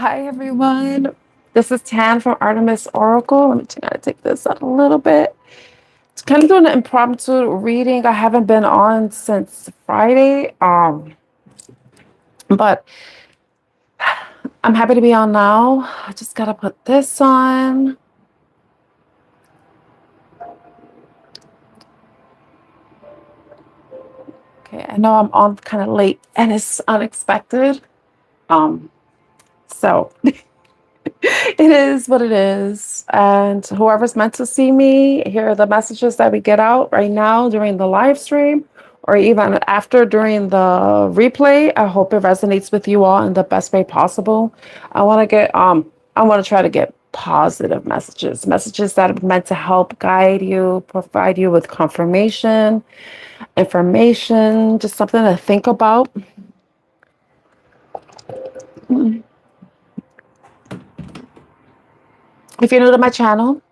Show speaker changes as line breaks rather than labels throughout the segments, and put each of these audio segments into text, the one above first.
Hi, everyone. This is Tan from Artemis Oracle. Let me try to take this up a little bit. It's kind of doing an impromptu reading. I haven't been on since Friday, but I'm happy to be on now. I just got to put this on. Okay, I know I'm on kind of late and it's unexpected. So it is what it is. And whoever's meant to see me, here are the messages that we get out right now during the live stream or even after during the replay. I hope it resonates with you all in the best way possible. I want to try to get positive messages that are meant to help guide you, provide you with confirmation, information, just something to think about. If you're new to my channel,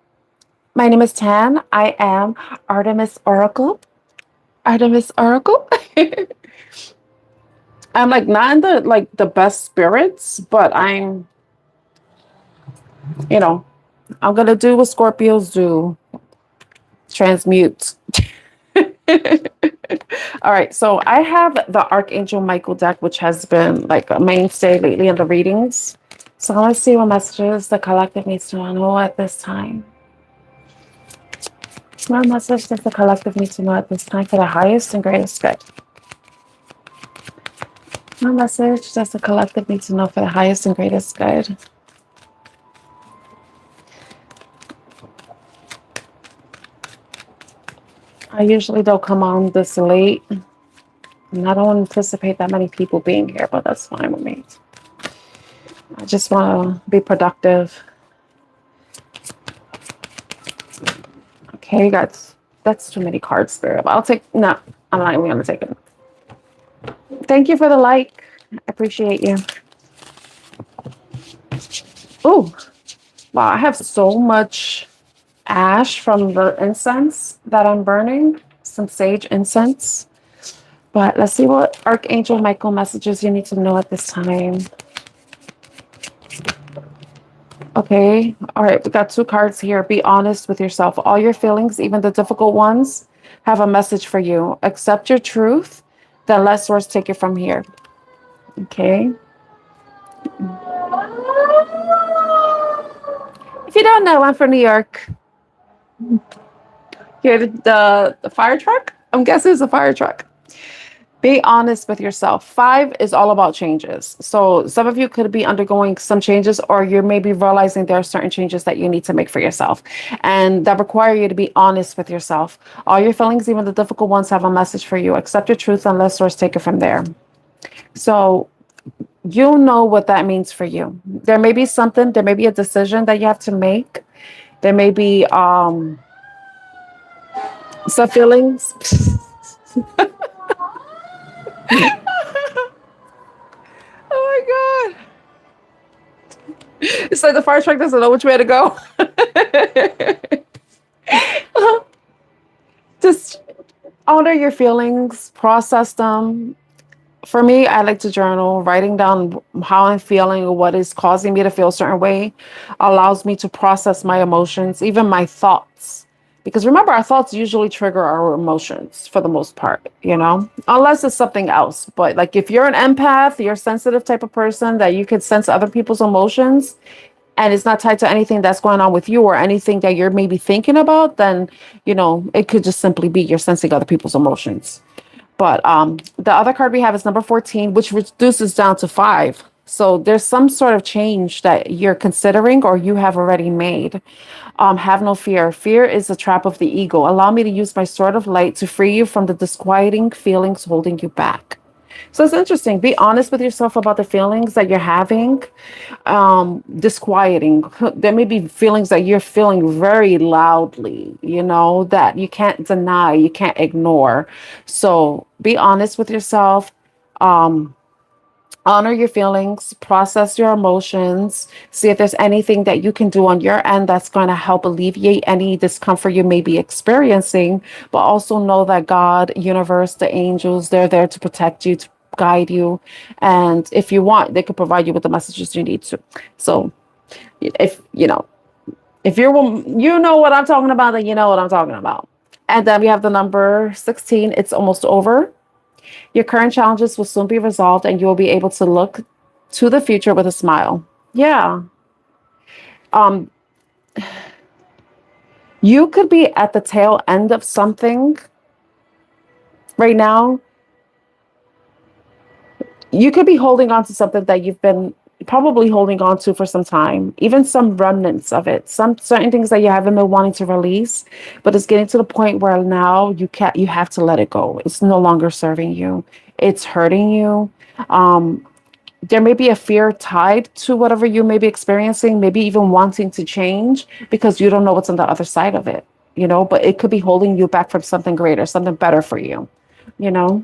my name is Tan. I am Artemis Oracle. Artemis Oracle. I'm like not in the best spirits, but I'm gonna do what Scorpios do. Transmute. All right, so I have the Archangel Michael deck, which has been like a mainstay lately in the readings. So let's see what messages the collective needs to know at this time. What message does the collective need to know at this time for the highest and greatest good? What message does the collective need to know for the highest and greatest good? I usually don't come on this late, and I don't anticipate that many people being here, but that's fine with me. I just want to be productive. Okay, that's too many cards, Spirit. I'll take, no, I'm not even going to take it. Thank you for the like. I appreciate you. Oh, wow, I have so much ash from the incense that I'm burning, some sage incense. But let's see what Archangel Michael messages you need to know at this time. Okay, all right, we got two cards here. Be honest with yourself. All your feelings, even the difficult ones, have a message for you. Accept your truth, then let source take it from here. Okay. If you don't know, I'm from New York. Here, the fire truck? I'm guessing it's a fire truck. Be honest with yourself. 5 is all about changes. So some of you could be undergoing some changes, or you're maybe realizing there are certain changes that you need to make for yourself, and that require you to be honest with yourself. All your feelings, even the difficult ones, have a message for you. Accept your truth and let source take it from there. So you know what that means for you. There may be something, there may be a decision that you have to make. There may be some feelings. Oh my God. It's like the fire truck doesn't know which way to go. Just honor your feelings, process them. For me, I like to journal. Writing down how I'm feeling, what is causing me to feel a certain way, allows me to process my emotions, even my thoughts. Because remember, our thoughts usually trigger our emotions for the most part, unless it's something else. But like if you're an empath, you're a sensitive type of person that you could sense other people's emotions, and it's not tied to anything that's going on with you or anything that you're maybe thinking about, then, it could just simply be you're sensing other people's emotions. But the other card we have is number 14, which reduces down to 5. So there's some sort of change that you're considering or you have already made. Have no fear. Fear is a trap of the ego. Allow me to use my sword of light to free you from the disquieting feelings holding you back. So it's interesting. Be honest with yourself about the feelings that you're having. Disquieting. There may be feelings that you're feeling very loudly, that you can't deny, you can't ignore. So be honest with yourself. Honor your feelings, process your emotions, see if there's anything that you can do on your end that's going to help alleviate any discomfort you may be experiencing, but also know that God, universe, the angels, they're there to protect you, to guide you. And if you want, they could provide you with the messages you need to. So if if you're, you know what I'm talking about, then you know what I'm talking about. And then we have the number 16. It's almost over. Your current challenges will soon be resolved, and you will be able to look to the future with a smile. Yeah. Um, you could be at the tail end of something right now. You could be holding on to something that you've been probably holding on to for some time, even some remnants of it, some certain things that you haven't been wanting to release, but it's getting to the point where now you have to let it go. It's no longer serving you. It's hurting you. Um, there may be a fear tied to whatever you may be experiencing, maybe even wanting to change because you don't know what's on the other side of it, but it could be holding you back from something greater, something better for you, you know?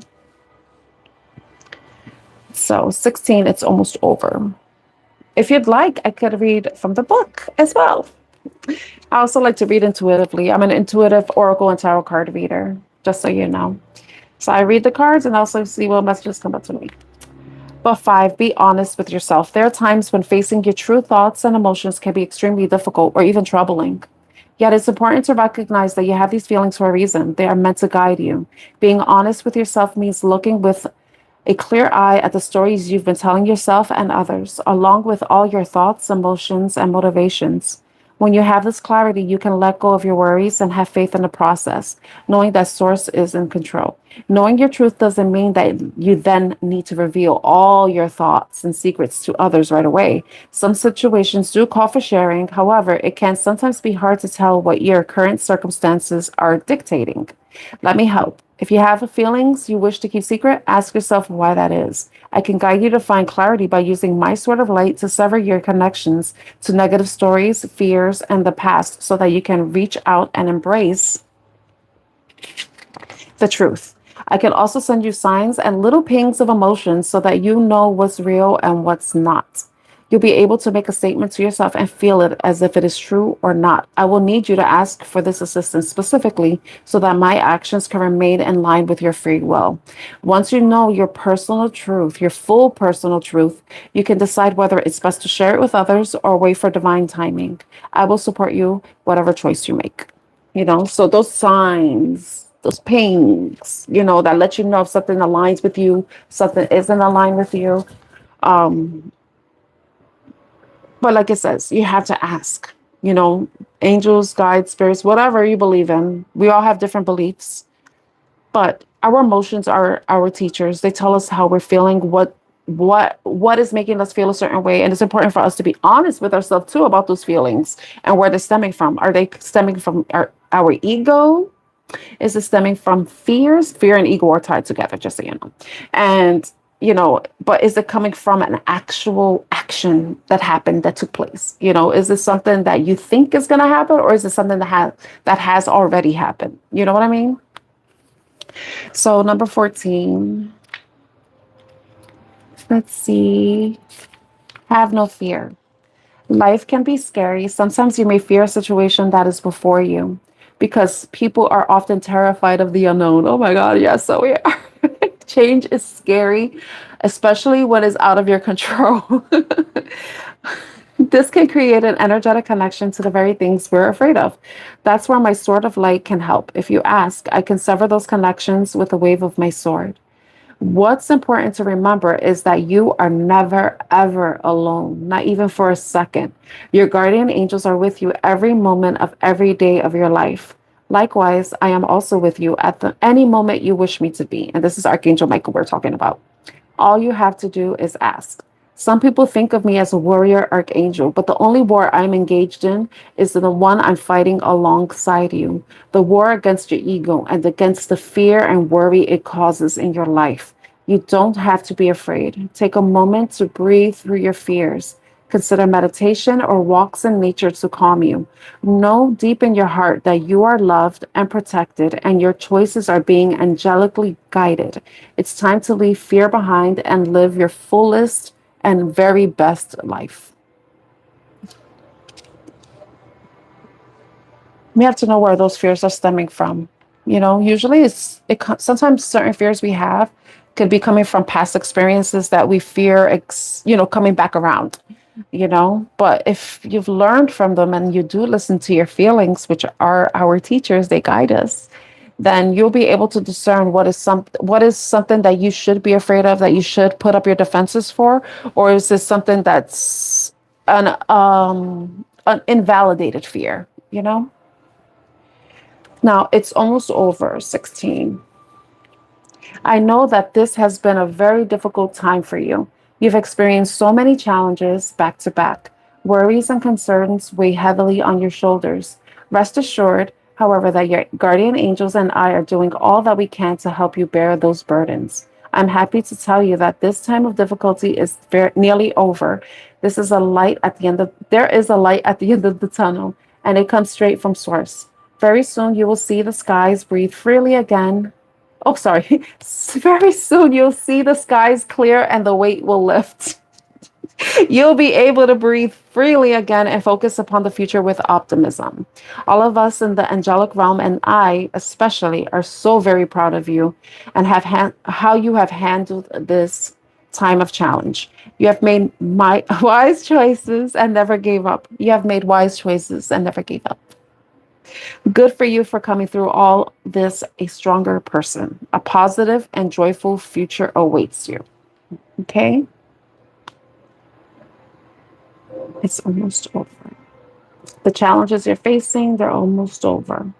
So 16, it's almost over. If you'd like, I could read from the book as well. I also like to read intuitively. I'm an intuitive oracle and tarot card reader, just so you know. So I read the cards and also see what messages come up to me. But 5, be honest with yourself. There are times when facing your true thoughts and emotions can be extremely difficult or even troubling. Yet it's important to recognize that you have these feelings for a reason. They are meant to guide you. Being honest with yourself means looking with a clear eye at the stories you've been telling yourself and others, along with all your thoughts, emotions, and motivations. When you have this clarity, you can let go of your worries and have faith in the process, knowing that Source is in control. Knowing your truth doesn't mean that you then need to reveal all your thoughts and secrets to others right away. Some situations do call for sharing. However, it can sometimes be hard to tell what your current circumstances are dictating. Let me help. If you have feelings you wish to keep secret, ask yourself why that is. I can guide you to find clarity by using my sword of light to sever your connections to negative stories, fears, and the past so that you can reach out and embrace the truth. I can also send you signs and little pings of emotions so that you know what's real and what's not. You'll be able to make a statement to yourself and feel it as if it is true or not. I will need you to ask for this assistance specifically so that my actions can remain in line with your free will. Once you know your personal truth, your full personal truth, you can decide whether it's best to share it with others or wait for divine timing. I will support you, whatever choice you make. So those signs, those pings, that let you know if something aligns with you, something isn't aligned with you. But like it says, you have to ask, angels, guides, spirits, whatever you believe in. We all have different beliefs, but our emotions are our teachers. They tell us how we're feeling, what is making us feel a certain way. And it's important for us to be honest with ourselves too about those feelings and where they're stemming from. Are they stemming from our ego? Is it stemming from fears? Fear and ego are tied together, just so you know. And but is it coming from an actual action that happened, that took place? Is this something that you think is going to happen, or is it something that has already happened? You know what I mean? So number 14, let's see. Have no fear. Life can be scary. Sometimes you may fear a situation that is before you because people are often terrified of the unknown. Oh my God, yes, so we are. Change is scary, especially when it's out of your control. This can create an energetic connection to the very things we're afraid of. That's where my sword of light can help. If you ask, I can sever those connections with a wave of my sword. What's important to remember is that you are never, ever alone, not even for a second. Your guardian angels are with you every moment of every day of your life. Likewise, I am also with you at any moment you wish me to be. And this is Archangel Michael we're talking about. All you have to do is ask. Some people think of me as a warrior archangel, but the only war I'm engaged in is the one I'm fighting alongside you. The war against your ego and against the fear and worry it causes in your life. You don't have to be afraid. Take a moment to breathe through your fears. Consider meditation or walks in nature to calm you. Know deep in your heart that you are loved and protected and your choices are being angelically guided. It's time to leave fear behind and live your fullest and very best life. We have to know where those fears are stemming from. Usually sometimes certain fears we have Could be coming from past experiences that we fear, coming back around, But if you've learned from them and you do listen to your feelings, which are our teachers, they guide us, then you'll be able to discern what is something that you should be afraid of, that you should put up your defenses for, or is this something that's an invalidated fear. Now it's almost over, 16. I know that this has been a very difficult time for you. You've experienced so many challenges back to back. Worries and concerns weigh heavily on your shoulders. Rest assured, however, that your guardian angels and I are doing all that we can to help you bear those burdens. I'm happy to tell you that this time of difficulty is nearly over. There is a light at the end of the tunnel, and it comes straight from source. Very soon you will see the skies breathe freely again. Oh, sorry. Very soon you'll see the skies clear and the weight will lift. You'll be able to breathe freely again and focus upon the future with optimism. All of us in the angelic realm, and I especially, are so very proud of you and how you have handled this time of challenge. You have made wise choices and never gave up. You have made wise choices and never gave up. Good for you for coming through all this a stronger person. A positive and joyful future awaits you. Okay? It's almost over. The challenges you're facing, they're almost over.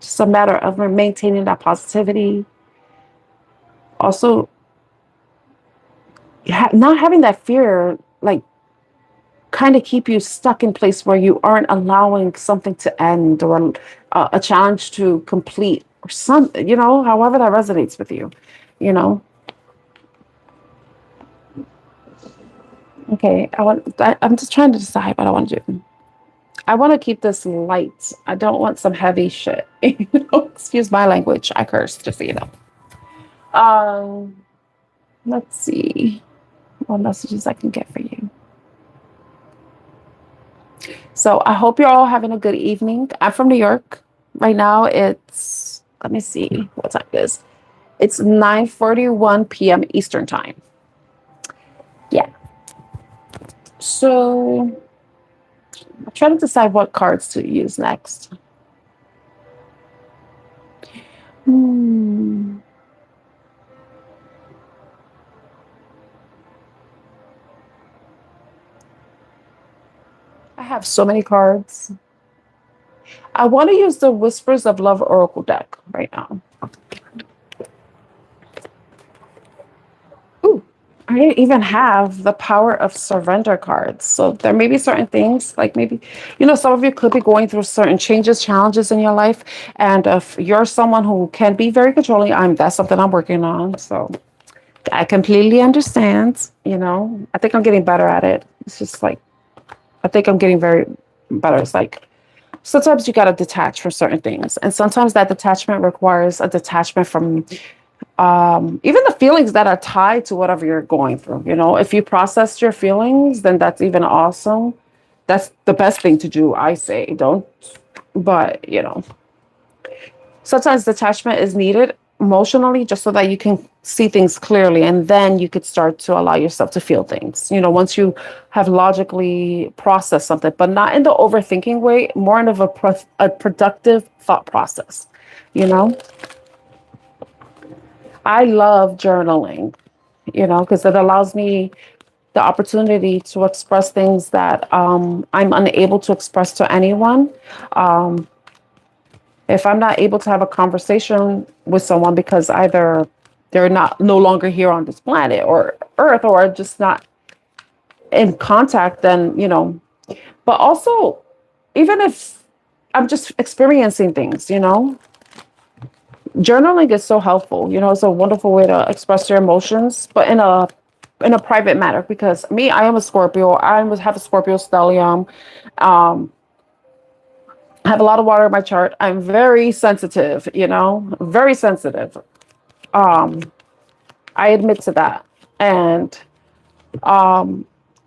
Just a matter of maintaining that positivity. Also, not having that fear, like, kind of keep you stuck in place where you aren't allowing something to end or a challenge to complete or something, however that resonates with you, Okay, I'm just trying to decide what I want to do. I want to keep this light. I don't want some heavy shit. Excuse my language. I curse, just so you know. Let's see what messages I can get for you. So I hope you're all having a good evening. I'm from New York. Right now it's, let me see what time it is. It's 9:41 p.m. Eastern time. Yeah. So I'm trying to decide what cards to use next. I have so many cards. I want to use the Whispers of Love Oracle deck right now. Ooh, I didn't even have the Power of Surrender cards. So there may be certain things, like maybe, some of you could be going through certain changes, challenges in your life. And if you're someone who can be very controlling, that's something I'm working on. So I completely understand, I think I'm getting better at it. It's just like, I think I'm getting very better. It's like, sometimes you got to detach from certain things. And sometimes that detachment requires a detachment from even the feelings that are tied to whatever you're going through. If you process your feelings, then that's even awesome. That's the best thing to do, I say. But sometimes detachment is needed emotionally, just so that you can see things clearly, and then you could start to allow yourself to feel things, once you have logically processed something, but not in the overthinking way, more in a productive thought process. I love journaling, because it allows me the opportunity to express things that I'm unable to express to anyone. If I'm not able to have a conversation with someone because either they're no longer here on this planet or Earth, or just not in contact, then, but also, even if I'm just experiencing things, journaling is so helpful. It's a wonderful way to express your emotions, but in a private manner, because I am a Scorpio. I have a Scorpio stellium. I have a lot of water in my chart. I'm very sensitive, very sensitive. I admit to that. And I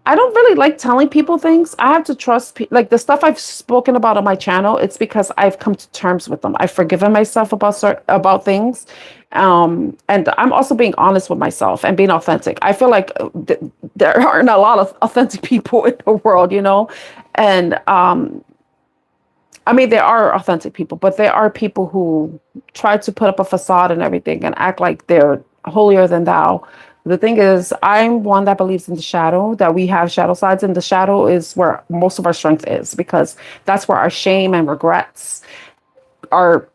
I don't really like telling people things. I have to trust like the stuff I've spoken about on my channel. It's because I've come to terms with them. I've forgiven myself about about things, and I'm also being honest with myself and being authentic. I feel like there aren't a lot of authentic people in the world, you know, and I mean, there are authentic people, but there are people who try to put up a facade and everything and act like they're holier than thou. The thing is, I'm one that believes in the shadow, that we have shadow sides, and the shadow is where most of our strength is because that's where our shame and regrets are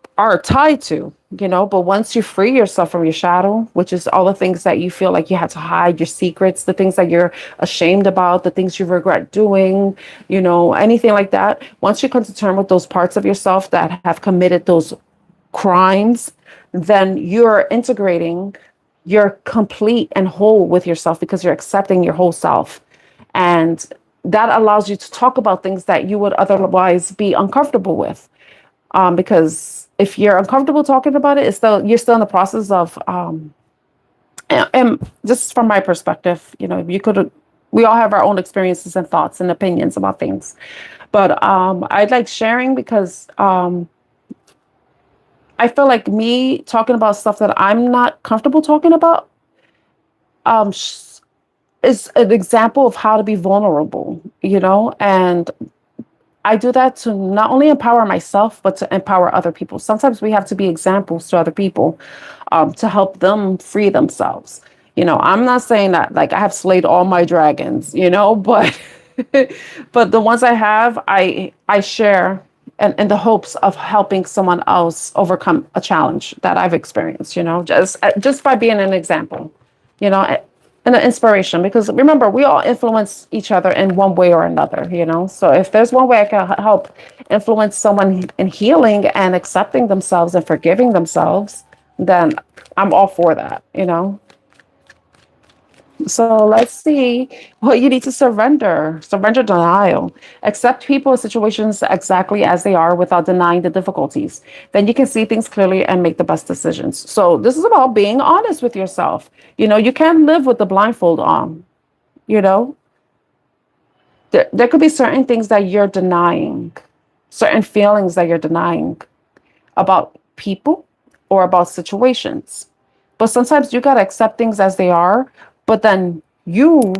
tied to, you know. But once you free yourself from your shadow, which is all the things that you feel like you had to hide, your secrets, the things that you're ashamed about, the things you regret doing, you know, anything like that, once you come to terms with those parts of yourself that have committed those crimes, then you're integrating, you're complete and whole with yourself because you're accepting your whole self. And that allows you to talk about things that you would otherwise be uncomfortable with, because if you're uncomfortable talking about it, it's still you're still in the process of and just from my perspective, you know, you could we all have our own experiences and thoughts and opinions about things. But I like sharing because I feel like me talking about stuff that I'm not comfortable talking about um sh- is an example of how to be vulnerable, you know, and I do that to not only empower myself, but to empower other people. Sometimes we have to be examples to other people, to help them free themselves. You know, I'm not saying that like I have slayed all my dragons, you know, but but the ones I have, I share in the hopes of helping someone else overcome a challenge that I've experienced. You know, just by being an example, you know, and an inspiration. Because remember, we all influence each other in one way or another. You know, so if there's one way I can help influence someone in healing and accepting themselves and forgiving themselves, then I'm all for that. You know. So let's see what you need to surrender. Surrender denial. Accept people and situations exactly as they are without denying the difficulties. Then you can see things clearly and make the best decisions. So this is about being honest with yourself. You know, you can't live with the blindfold on. You know, there could be certain things that you're denying, certain feelings that you're denying about people or about situations. But sometimes you got to accept things as they are. But then you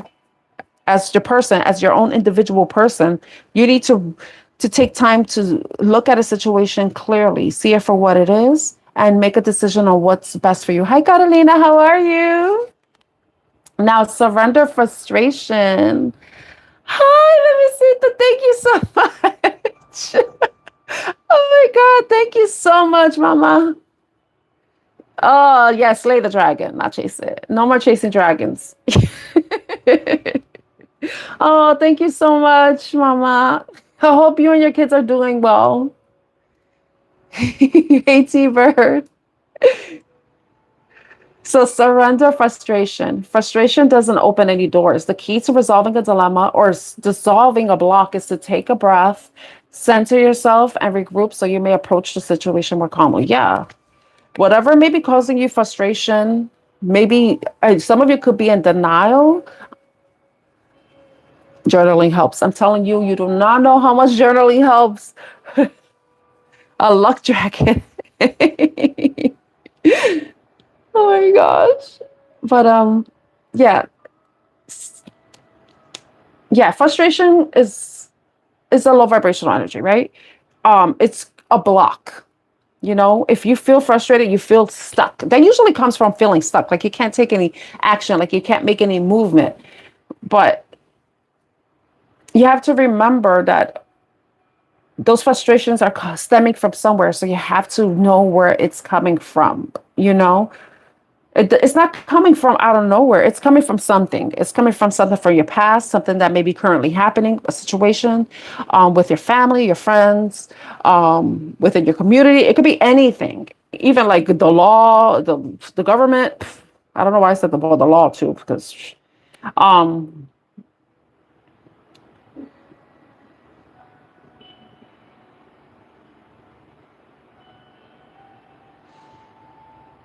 as your person, as your own individual person, you need to take time to look at a situation clearly, see it for what it is, and make a decision on what's best for you. Hi, Catalina, how are you? Now, surrender frustration. Hi, let me see. Thank you so much. Oh my God, thank you so much, Mama. Oh, yeah, slay the dragon, not chase it. No more chasing dragons. Oh, thank you so much, Mama. I hope you and your kids are doing well. Hey, T-Bird. So surrender frustration. Frustration doesn't open any doors. The key to resolving a dilemma or dissolving a block is to take a breath, center yourself, and regroup so you may approach the situation more calmly. Yeah. Whatever may be causing you frustration, maybe some of you could be in denial. Journaling helps. I'm telling you, you do not know how much journaling helps. A luck dragon. Oh my gosh. But yeah. Yeah, frustration is a low vibrational energy, right? It's a block. You know, if you feel frustrated, you feel stuck. That usually comes from feeling stuck, like you can't take any action, like you can't make any movement. But you have to remember that those frustrations are stemming from somewhere. So you have to know where it's coming from, you know? It's not coming from out of nowhere. It's coming from something. It's coming from something from your past, something that may be currently happening, a situation with your family, your friends, within your community. It could be anything, even like the law, the government. I don't know why I said the law too, because um,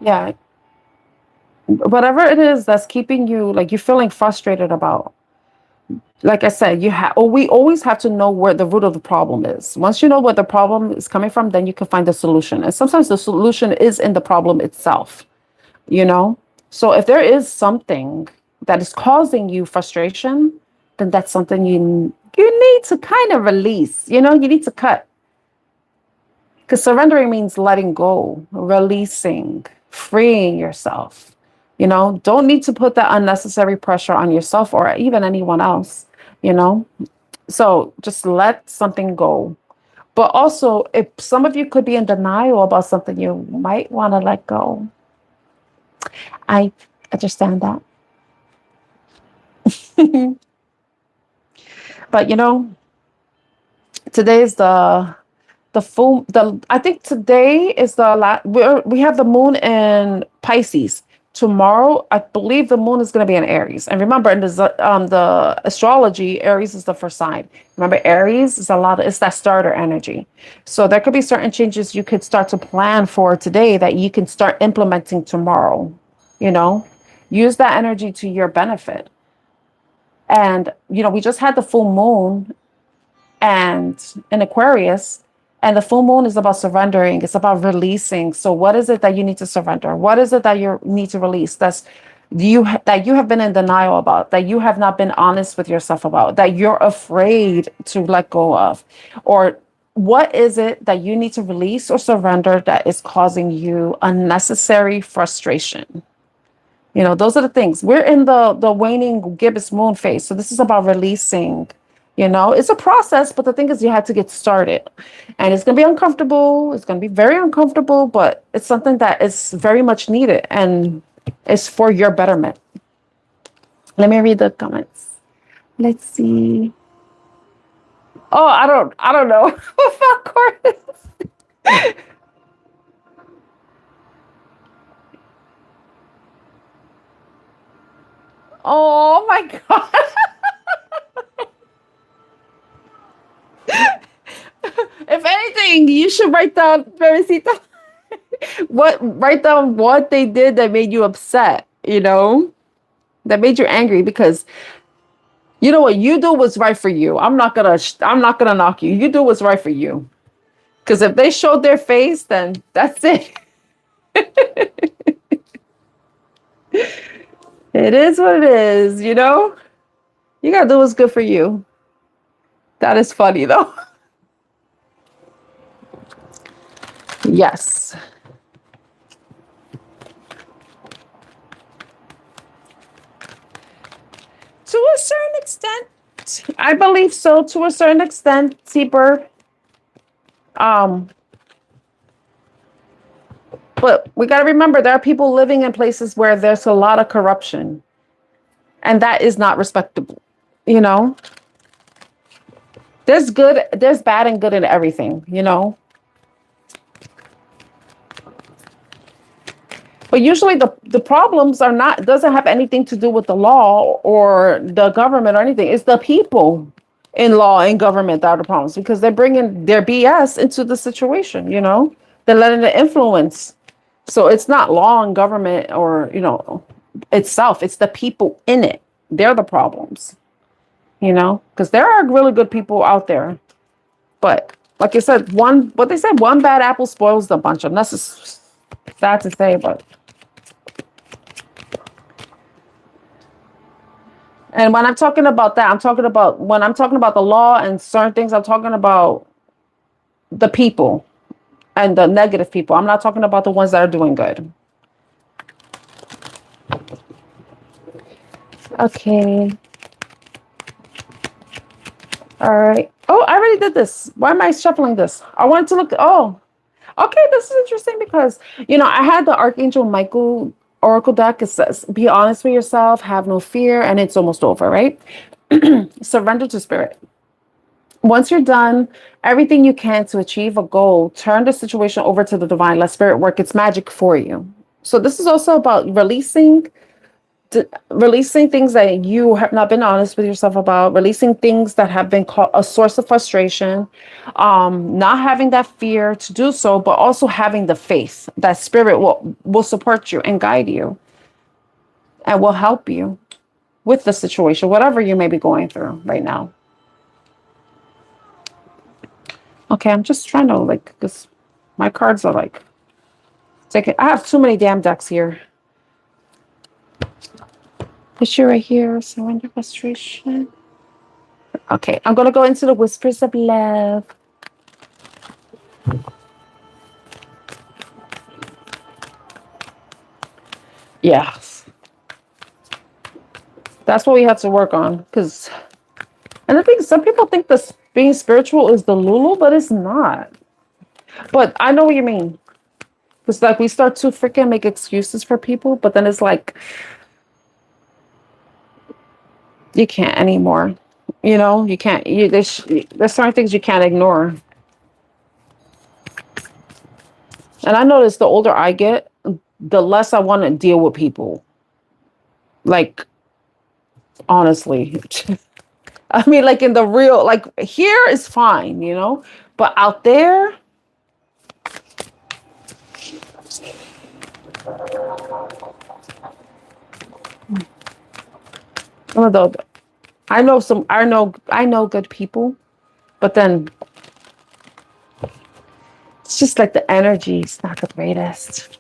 yeah, whatever it is that's keeping you, like you're feeling frustrated about. Like I said, we always have to know where the root of the problem is. Once you know where the problem is coming from, then you can find the solution. And sometimes the solution is in the problem itself, you know? So if there is something that is causing you frustration, then that's something you need to kind of release, you know, you need to cut. Because surrendering means letting go, releasing, freeing yourself. You know, don't need to put that unnecessary pressure on yourself or even anyone else, you know? So just let something go. But also, if some of you could be in denial about something, you might want to let go. I understand that. But you know, today is the full the I think today is the last. We have the moon in Pisces. Tomorrow, I believe the moon is going to be in Aries. And remember, in the astrology, Aries is the first sign. Remember, Aries is it's that starter energy. So there could be certain changes you could start to plan for today that you can start implementing tomorrow. You know, use that energy to your benefit. And you know, we just had the full moon and in Aquarius, and the full moon is about surrendering. It's about releasing. So what is it that you need to surrender? What is it that you need to release? That you have been in denial about, that you have not been honest with yourself about, that you're afraid to let go of? Or what is it that you need to release or surrender that is causing you unnecessary frustration? You know, those are the things. We're in the waning gibbous moon phase. So this is about releasing. You know, it's a process, but the thing is you have to get started. And it's going to be uncomfortable. It's going to be very uncomfortable, but it's something that is very much needed and it's for your betterment. Let me read the comments. Let's see. Oh, I don't know. Of course. Oh my God. If anything, you should write down, Felicita, write down what they did that made you upset, you know, that made you angry because you know what you do was right for you. I'm not gonna knock you. You do what's right for you. Because if they showed their face, then that's it. It is what it is, you know? You gotta do what's good for you. That is funny though. Yes. To a certain extent, I believe so. To a certain extent, Seabird. But we got to remember there are people living in places where there's a lot of corruption, and that is not respectable. You know, there's bad and good in everything. You know. But usually the problems doesn't have anything to do with the law or the government or anything. It's the people in law and government that are the problems because they're bringing their BS into the situation, you know? They're letting it influence. So it's not law and government or, you know, itself. It's the people in it. They're the problems, you know? Because there are really good people out there. But like I said, one bad apple spoils the bunch. And that's just sad to say, but... And when I'm talking about that, when I'm talking about the law and certain things, I'm talking about the people and the negative people. I'm not talking about the ones that are doing good. Okay. All right. Oh, I already did this. Why am I shuffling this? I wanted to look. Oh, okay. This is interesting because, you know, I had the Archangel Michael Oracle deck. It says, be honest with yourself, have no fear, and it's almost over, right? Surrender to spirit. Once you're done, everything you can to achieve a goal, turn the situation over to the divine. Let spirit work its magic for you. So this is also about releasing things that you have not been honest with yourself about, releasing things that have been a source of frustration, not having that fear to do so, but also having the faith that spirit will support you and guide you and will help you, with the situation, whatever you may be going through right now. Okay, I'm just trying to like, because my cards are like, I have too many damn decks here. Issue right here, surrender, frustration. Okay, I'm going to go into the whispers of love. Yes. That's what we have to work on. And I think some people think this being spiritual is the Lulu, but it's not. But I know what you mean. It's like we start to freaking make excuses for people, but then it's like, you can't anymore. You know, you can't. There's certain things you can't ignore. And I notice the older I get, the less I want to deal with people. Like, honestly. I mean, like in the real, like here is fine, you know, but out there. Although I know good people, but then it's just like the energy is not the greatest.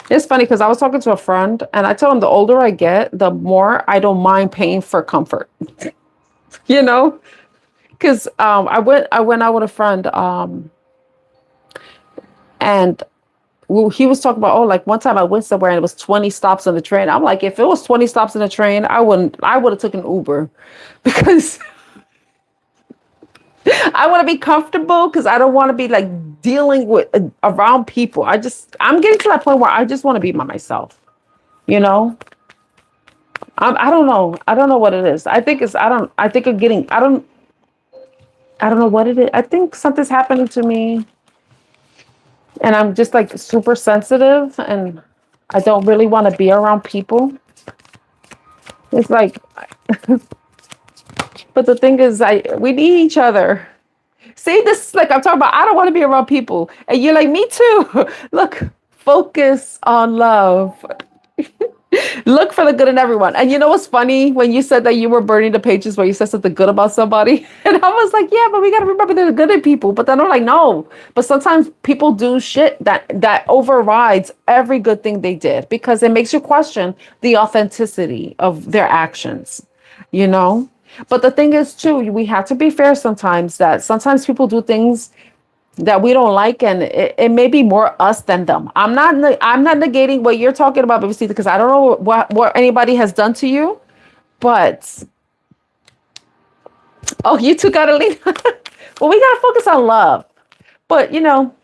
It's funny because I was talking to a friend and I told him the older I get, the more I don't mind paying for comfort. You know, because I went out with a friend and he was talking about, oh, like one time I went somewhere and it was 20 stops on the train. I'm like, if it was 20 stops on the train, I would have taken Uber because I want to be comfortable because I don't want to be like dealing with around people. I'm getting to that point where I just want to be by myself, you know? I don't know. I don't know what it is. I think I don't know what it is. I think something's happening to me and I'm just like super sensitive and I don't really want to be around people. It's like, but the thing is, we need each other. See, this is like I'm talking about. I don't want to be around people, and you're like me too. Look, focus on love. Look for the good in everyone. And you know what's funny? When you said that you were burning the pages where you said something good about somebody, and I was like, yeah, but we gotta remember there's good in people. But then I'm like, no. But sometimes people do shit that overrides every good thing they did because it makes you question the authenticity of their actions. You know. But the thing is, too, we have to be fair sometimes that sometimes people do things that we don't like and it may be more us than them. I'm not negating what you're talking about, obviously, because I don't know what anybody has done to you. But, oh, you two got to leave. Well, we got to focus on love. But, you know,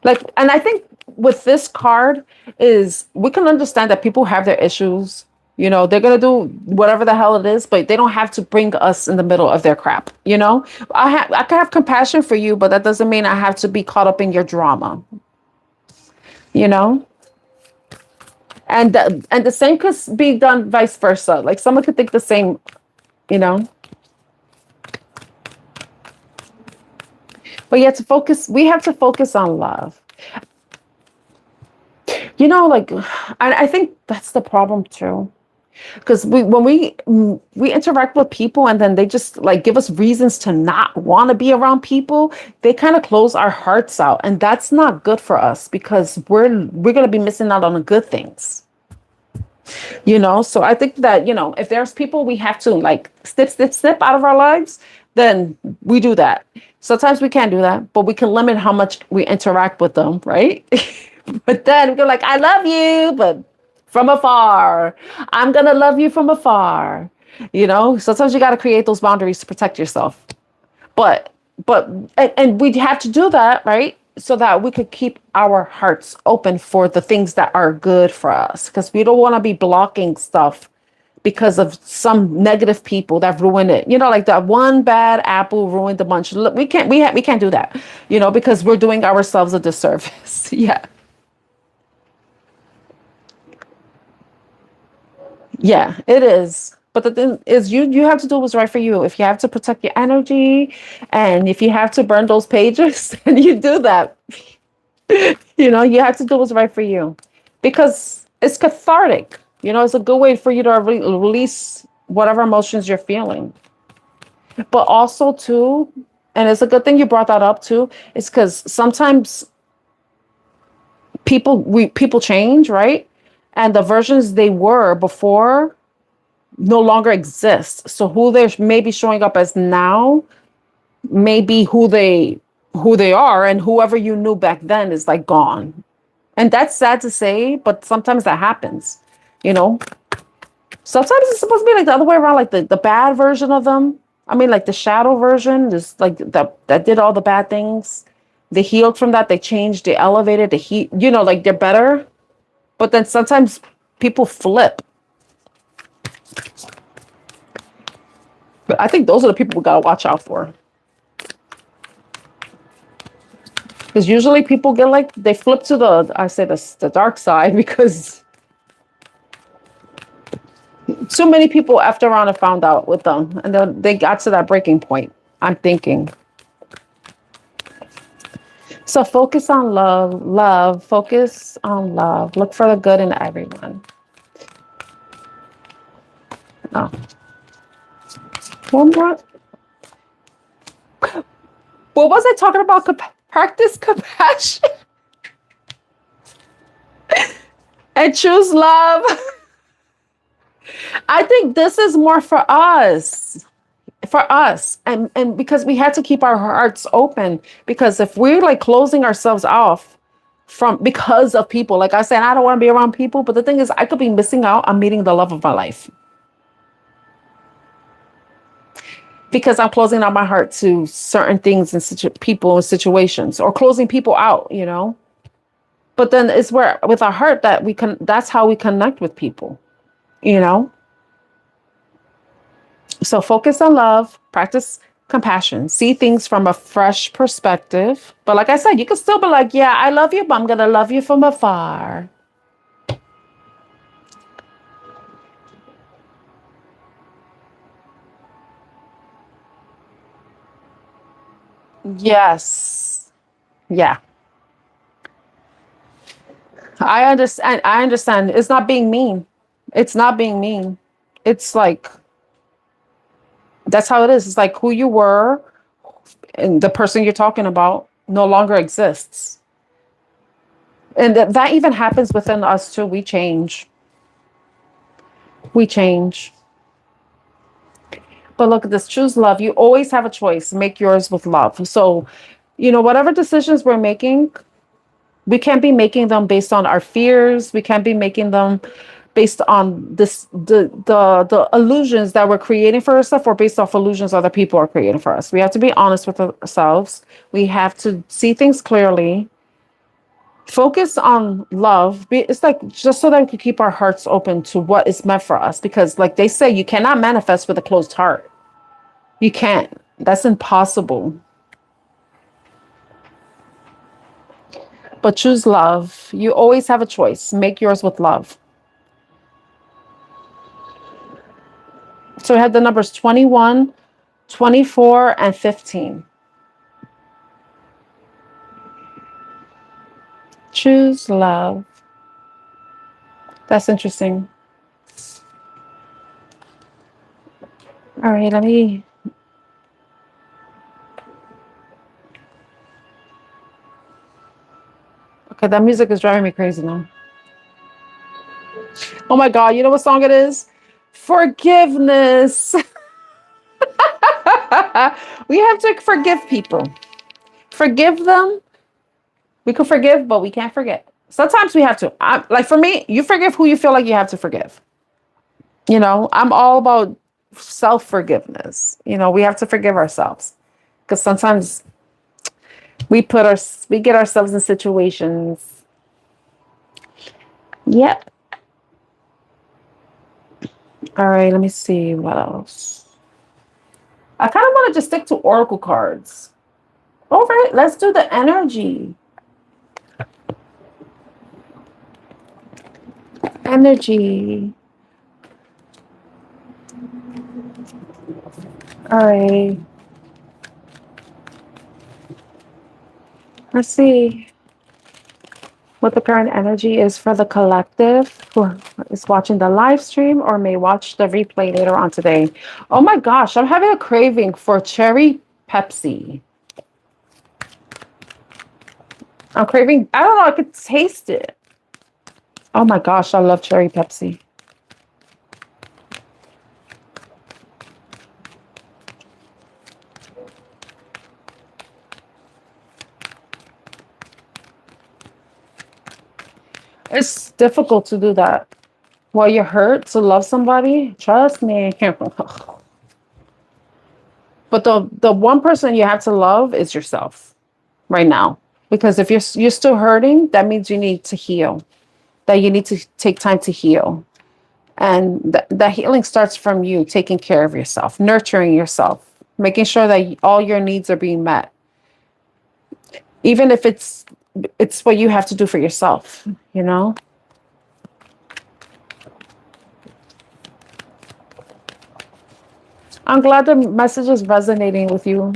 like, and I think with this card is we can understand that people have their issues. You know, they're going to do whatever the hell it is, but they don't have to bring us in the middle of their crap. You know, I can have compassion for you, but that doesn't mean I have to be caught up in your drama. You know, and the same could be done vice versa. Like someone could think the same, you know. But we have to focus on love. You know, like, I think that's the problem too. Because when we interact with people and then they just like give us reasons to not want to be around people, they kind of close our hearts out, and that's not good for us because we're going to be missing out on the good things. You know, so I think that, you know, if there's people we have to like snip out of our lives, then we do that. Sometimes we can't do that, but we can limit how much we interact with them, right? But then we're like, I love you, but from afar. I'm going to love you from afar. You know, sometimes you got to create those boundaries to protect yourself. But we have to do that, right? So that we could keep our hearts open for the things that are good for us. Because we don't want to be blocking stuff because of some negative people that ruin it. You know, like that one bad apple ruined the bunch. Look, we can't do that, you know, because we're doing ourselves a disservice. Yeah. Yeah, it is. But the thing is, you have to do what's right for you. If you have to protect your energy and if you have to burn those pages, then you do that. You know, you have to do what's right for you. Because it's cathartic. You know, it's a good way for you to release whatever emotions you're feeling. But also too, and it's a good thing you brought that up too, is because sometimes people change, right? And the versions they were before no longer exist. So who they're maybe showing up as now may be who they are, and whoever you knew back then is like gone. And that's sad to say, but sometimes that happens, you know? Sometimes it's supposed to be like the other way around, like the bad version of them. I mean, like the shadow version, just like that did all the bad things. They healed from that, they changed, they elevated, they heat, you know, like they're better. But then sometimes people flip. But I think those are the people we gotta watch out for. Because usually people get like, they flip to the dark side because too many people after around and found out with them. And then they got to that breaking point, I'm thinking. So focus on love, focus on love. Look for the good in everyone. Oh. One more. What was I talking about? Practice compassion and choose love. I think this is more for us. And because we had to keep our hearts open, because if we're like closing ourselves off from because of people, like I said, I don't want to be around people, but the thing is I could be missing out on meeting the love of my life because I'm closing out my heart to certain things and people and situations, or closing people out, you know. But then it's where with our heart that that's how we connect with people, you know. So focus on love, practice compassion, see things from a fresh perspective. But like I said, you can still be like, yeah, I love you, but I'm going to love you from afar. Yes. Yeah. I understand. I understand. It's not being mean. It's not being mean. It's like, that's how it is. It's like who you were and the person you're talking about no longer exists. And that even happens within us too. We change. We change. But look at this, choose love. You always have a choice. Make yours with love. So, you know, whatever decisions we're making, we can't be making them based on our fears. We can't be making them based on the illusions that we're creating for ourselves, or based off illusions other people are creating for us. We have to be honest with ourselves. We have to see things clearly. Focus on love. It's like just so that we can keep our hearts open to what is meant for us. Because like they say, you cannot manifest with a closed heart. You can't. That's impossible. But choose love. You always have a choice. Make yours with love. So we have the numbers 21, 24, and 15. Choose love. That's interesting. All right, let me. Okay, that music is driving me crazy now. Oh my God, you know what song it is? Forgiveness. We have to forgive people. Forgive them. We can forgive, but we can't forget. Sometimes we have to. Like for me, you forgive who you feel like you have to forgive. You know, I'm all about self-forgiveness. You know, we have to forgive ourselves because sometimes we get ourselves in situations. Yep. All right, let me see what else. I kind of want to just stick to oracle cards. All right, let's do the energy. Energy. All right. Let's see. what the current energy is for the collective who is watching the live stream or may watch the replay later on today. Oh my gosh, I'm having a craving for cherry Pepsi. I'm craving, I don't know, I could taste it. Oh my gosh, I love cherry Pepsi. It's difficult to do that while you're hurt, to love somebody. Trust me. But the one person you have to love is yourself right now. Because if you're still hurting, that means you need to heal. That you need to take time to heal. And that healing starts from you taking care of yourself, nurturing yourself, making sure that all your needs are being met. Even if it's what you have to do for yourself, you know? I'm glad the message is resonating with you.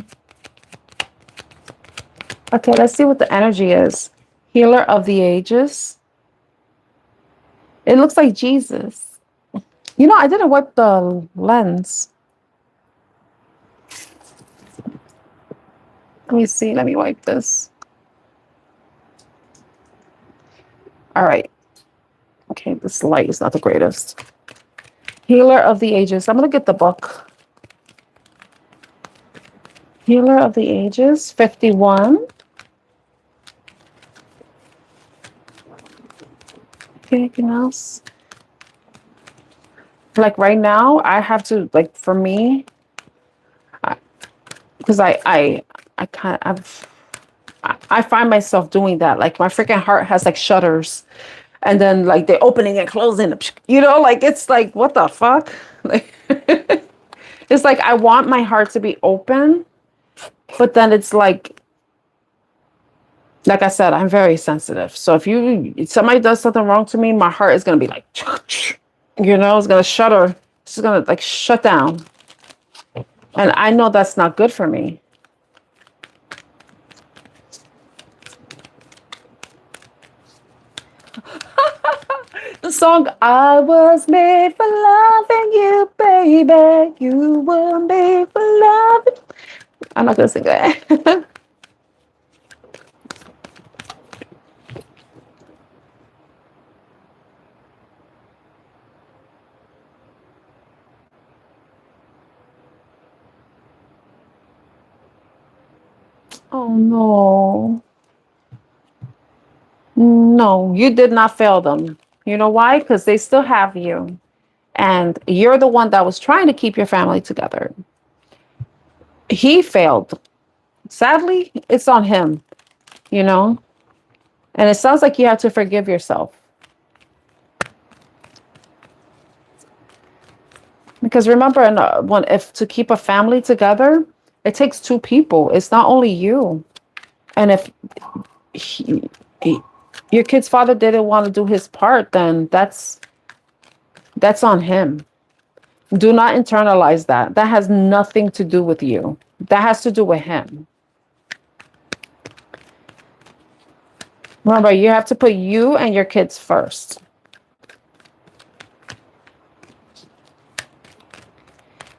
Okay, let's see what the energy is. Healer of the ages. It looks like Jesus. You know, I didn't wipe the lens. Let me see. Let me wipe this. All right. Okay, this light is not the greatest. Healer of the ages. I'm going to get the book. Healer of the ages, 51. Okay, anything else? Like right now, I have to, like, for me, because I find myself doing that. Like my freaking heart has like shutters, and then like they're opening and closing. You know, like it's like, what the fuck? Like, it's like I want my heart to be open, but then it's like I said, I'm very sensitive. So if somebody does something wrong to me, my heart is gonna be like, you know, it's gonna shutter. It's just gonna like shut down, and I know that's not good for me. The song, I was made for loving you, baby. You were made for loving. I'm not gonna sing that. Oh no. No, you did not fail them. You know why? Because they still have you. And you're the one that was trying to keep your family together. He failed. Sadly, it's on him, you know? And it sounds like you have to forgive yourself. Because remember, if to keep a family together, it takes two people. It's not only you. And if your kid's father didn't want to do his part, then that's on him. Do not internalize that. That has nothing to do with you. That has to do with him. Remember, you have to put you and your kids first.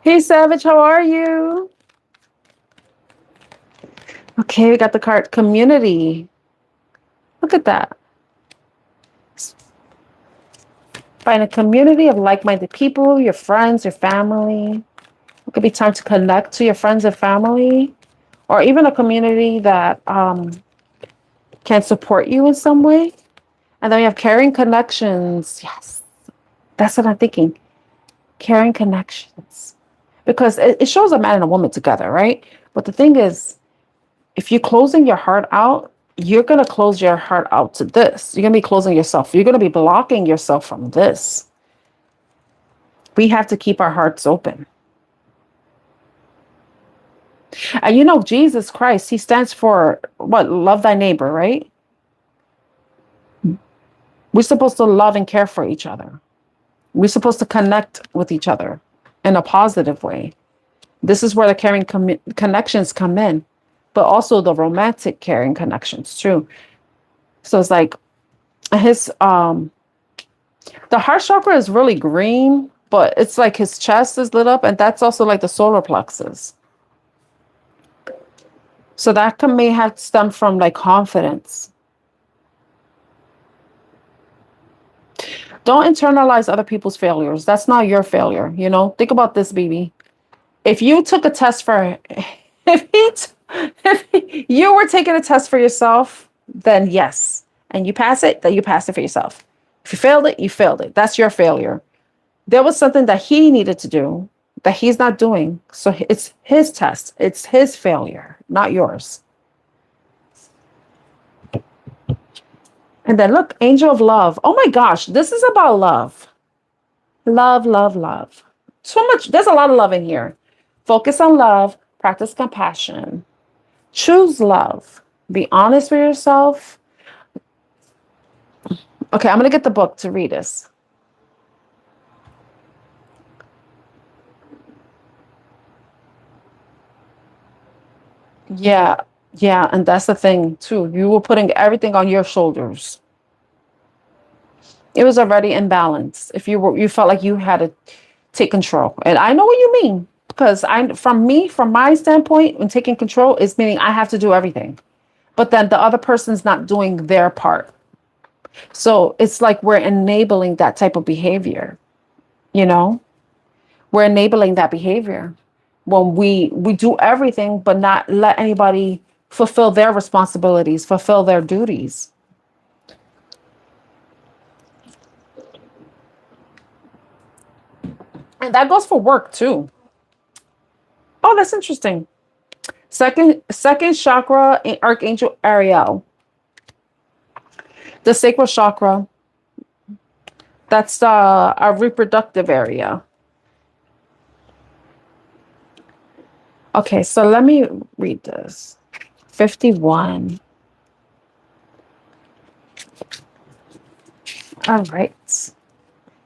Hey, Savage, how are you? Okay, we got the card community. Look at that. Find a community of like-minded people, your friends, your family. It could be time to connect to your friends and family, or even a community that can support you in some way. And then we have caring connections. Yes, that's what I'm thinking. Caring connections. Because it shows a man and a woman together, right? But the thing is, if you're closing your heart out, you're going to close your heart out to this. You're going to be closing yourself. You're going to be blocking yourself from this. We have to keep our hearts open. And you know, Jesus Christ, he stands for what? Love thy neighbor, right? We're supposed to love and care for each other. We're supposed to connect with each other in a positive way. This is where the caring connections come in, but also the romantic caring connections too. So it's like, His the heart chakra is really green, but it's like his chest is lit up, and that's also like the solar plexus. So that can may have stemmed from like confidence. Don't internalize other people's failures. That's not your failure. You know, think about this, BB. If you took a test for, if you were taking a test for yourself, then yes, and you pass it, then you pass it for yourself. If you failed it, you failed it. That's your failure. There was something that he needed to do that he's not doing. So it's his test. It's his failure, not yours. And then look, angel of love. Oh my gosh, this is about love. Love, love, love. So much. There's a lot of love in here. Focus on love, practice compassion, choose love, be honest with yourself. Okay, I'm going to get the book to read this. Yeah, yeah, and that's the thing too. You were putting everything on your shoulders. It was already imbalanced. If you felt like you had to take control. And I know what you mean because from my standpoint, when taking control is meaning I have to do everything. But then the other person's not doing their part. So it's like we're enabling that type of behavior, you know? We're enabling that behavior when we do everything but not let anybody fulfill their responsibilities, fulfill their duties. And that goes for work too. Oh, that's interesting. Second chakra, Archangel Ariel. The sacral chakra. That's our reproductive area. Okay, so let me read this. 51. All right.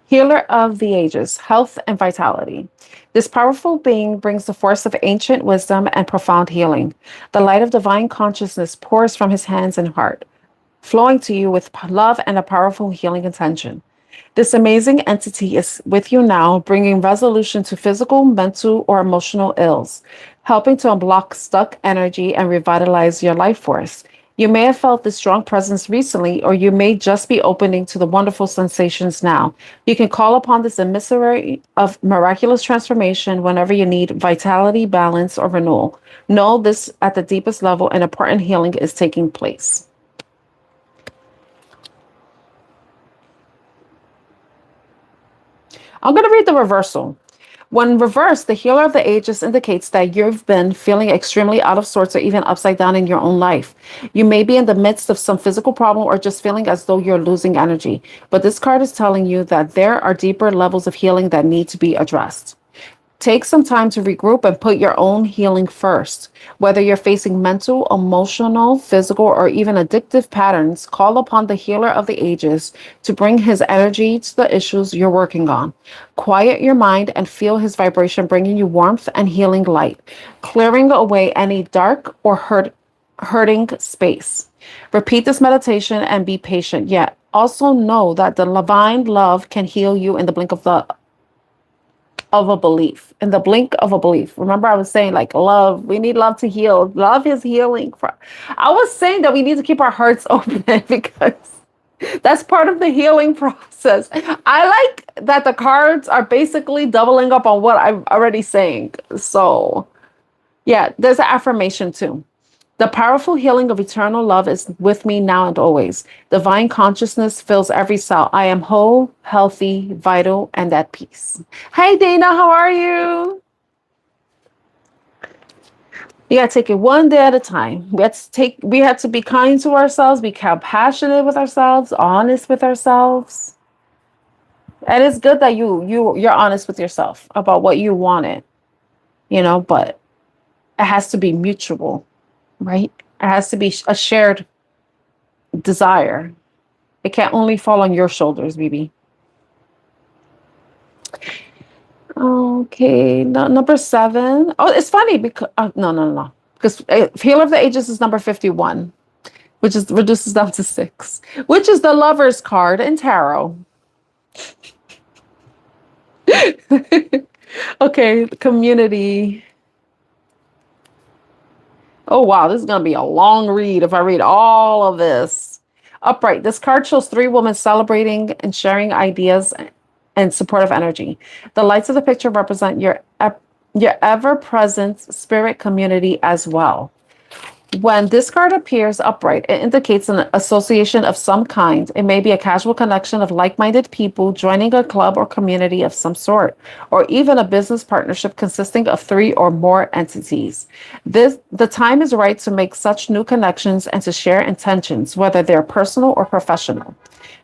Healer of the ages, health and vitality. This powerful being brings the force of ancient wisdom and profound healing. The light of divine consciousness pours from his hands and heart, flowing to you with love and a powerful healing intention. This amazing entity is with you now, bringing resolution to physical, mental, or emotional ills, helping to unblock stuck energy and revitalize your life force. You may have felt this strong presence recently, or you may just be opening to the wonderful sensations now. You can call upon this emissary of miraculous transformation whenever you need vitality, balance, or renewal. Know this at the deepest level, an important healing is taking place. I'm going to read the reversal. When reversed, the healer of the ages indicates that you've been feeling extremely out of sorts or even upside down in your own life. You may be in the midst of some physical problem or just feeling as though you're losing energy. But this card is telling you that there are deeper levels of healing that need to be addressed. Take some time to regroup and put your own healing first. Whether you're facing mental, emotional, physical, or even addictive patterns, call upon the healer of the ages to bring his energy to the issues you're working on. Quiet your mind and feel his vibration bringing you warmth and healing light, clearing away any dark or hurting space. Repeat this meditation and be patient. Yet also know that the divine love can heal you in the blink of a belief, in the blink of a belief. Remember, I was saying like love, we need love to heal. Love is healing. I was saying that we need to keep our hearts open because that's part of the healing process. I like that the cards are basically doubling up on what I'm already saying. So yeah, there's an affirmation too. The powerful healing of eternal love is with me now and always. Divine consciousness fills every cell. I am whole, healthy, vital, and at peace. Hey, Dana, how are you? You gotta take it one day at a time. We have to be kind to ourselves, be compassionate with ourselves, honest with ourselves. And it's good that you're honest with yourself about what you wanted, but it has to be mutual. Right? It has to be a shared desire. It can't only fall on your shoulders, BB. Okay, number 7. Oh, it's funny because no. Because Healer of the Ages is number 51. which is reduces down to 6, which is the Lover's card in tarot. Okay, community. Oh, wow, this is going to be a long read if I read all of this. Upright. This card shows three women celebrating and sharing ideas and supportive energy. The lights of the picture represent your ever-present spirit community as well. When this card appears upright, it indicates an association of some kind. It may be a casual connection of like-minded people joining a club or community of some sort, or even a business partnership consisting of three or more entities. The time is right to make such new connections and to share intentions, whether they're personal or professional.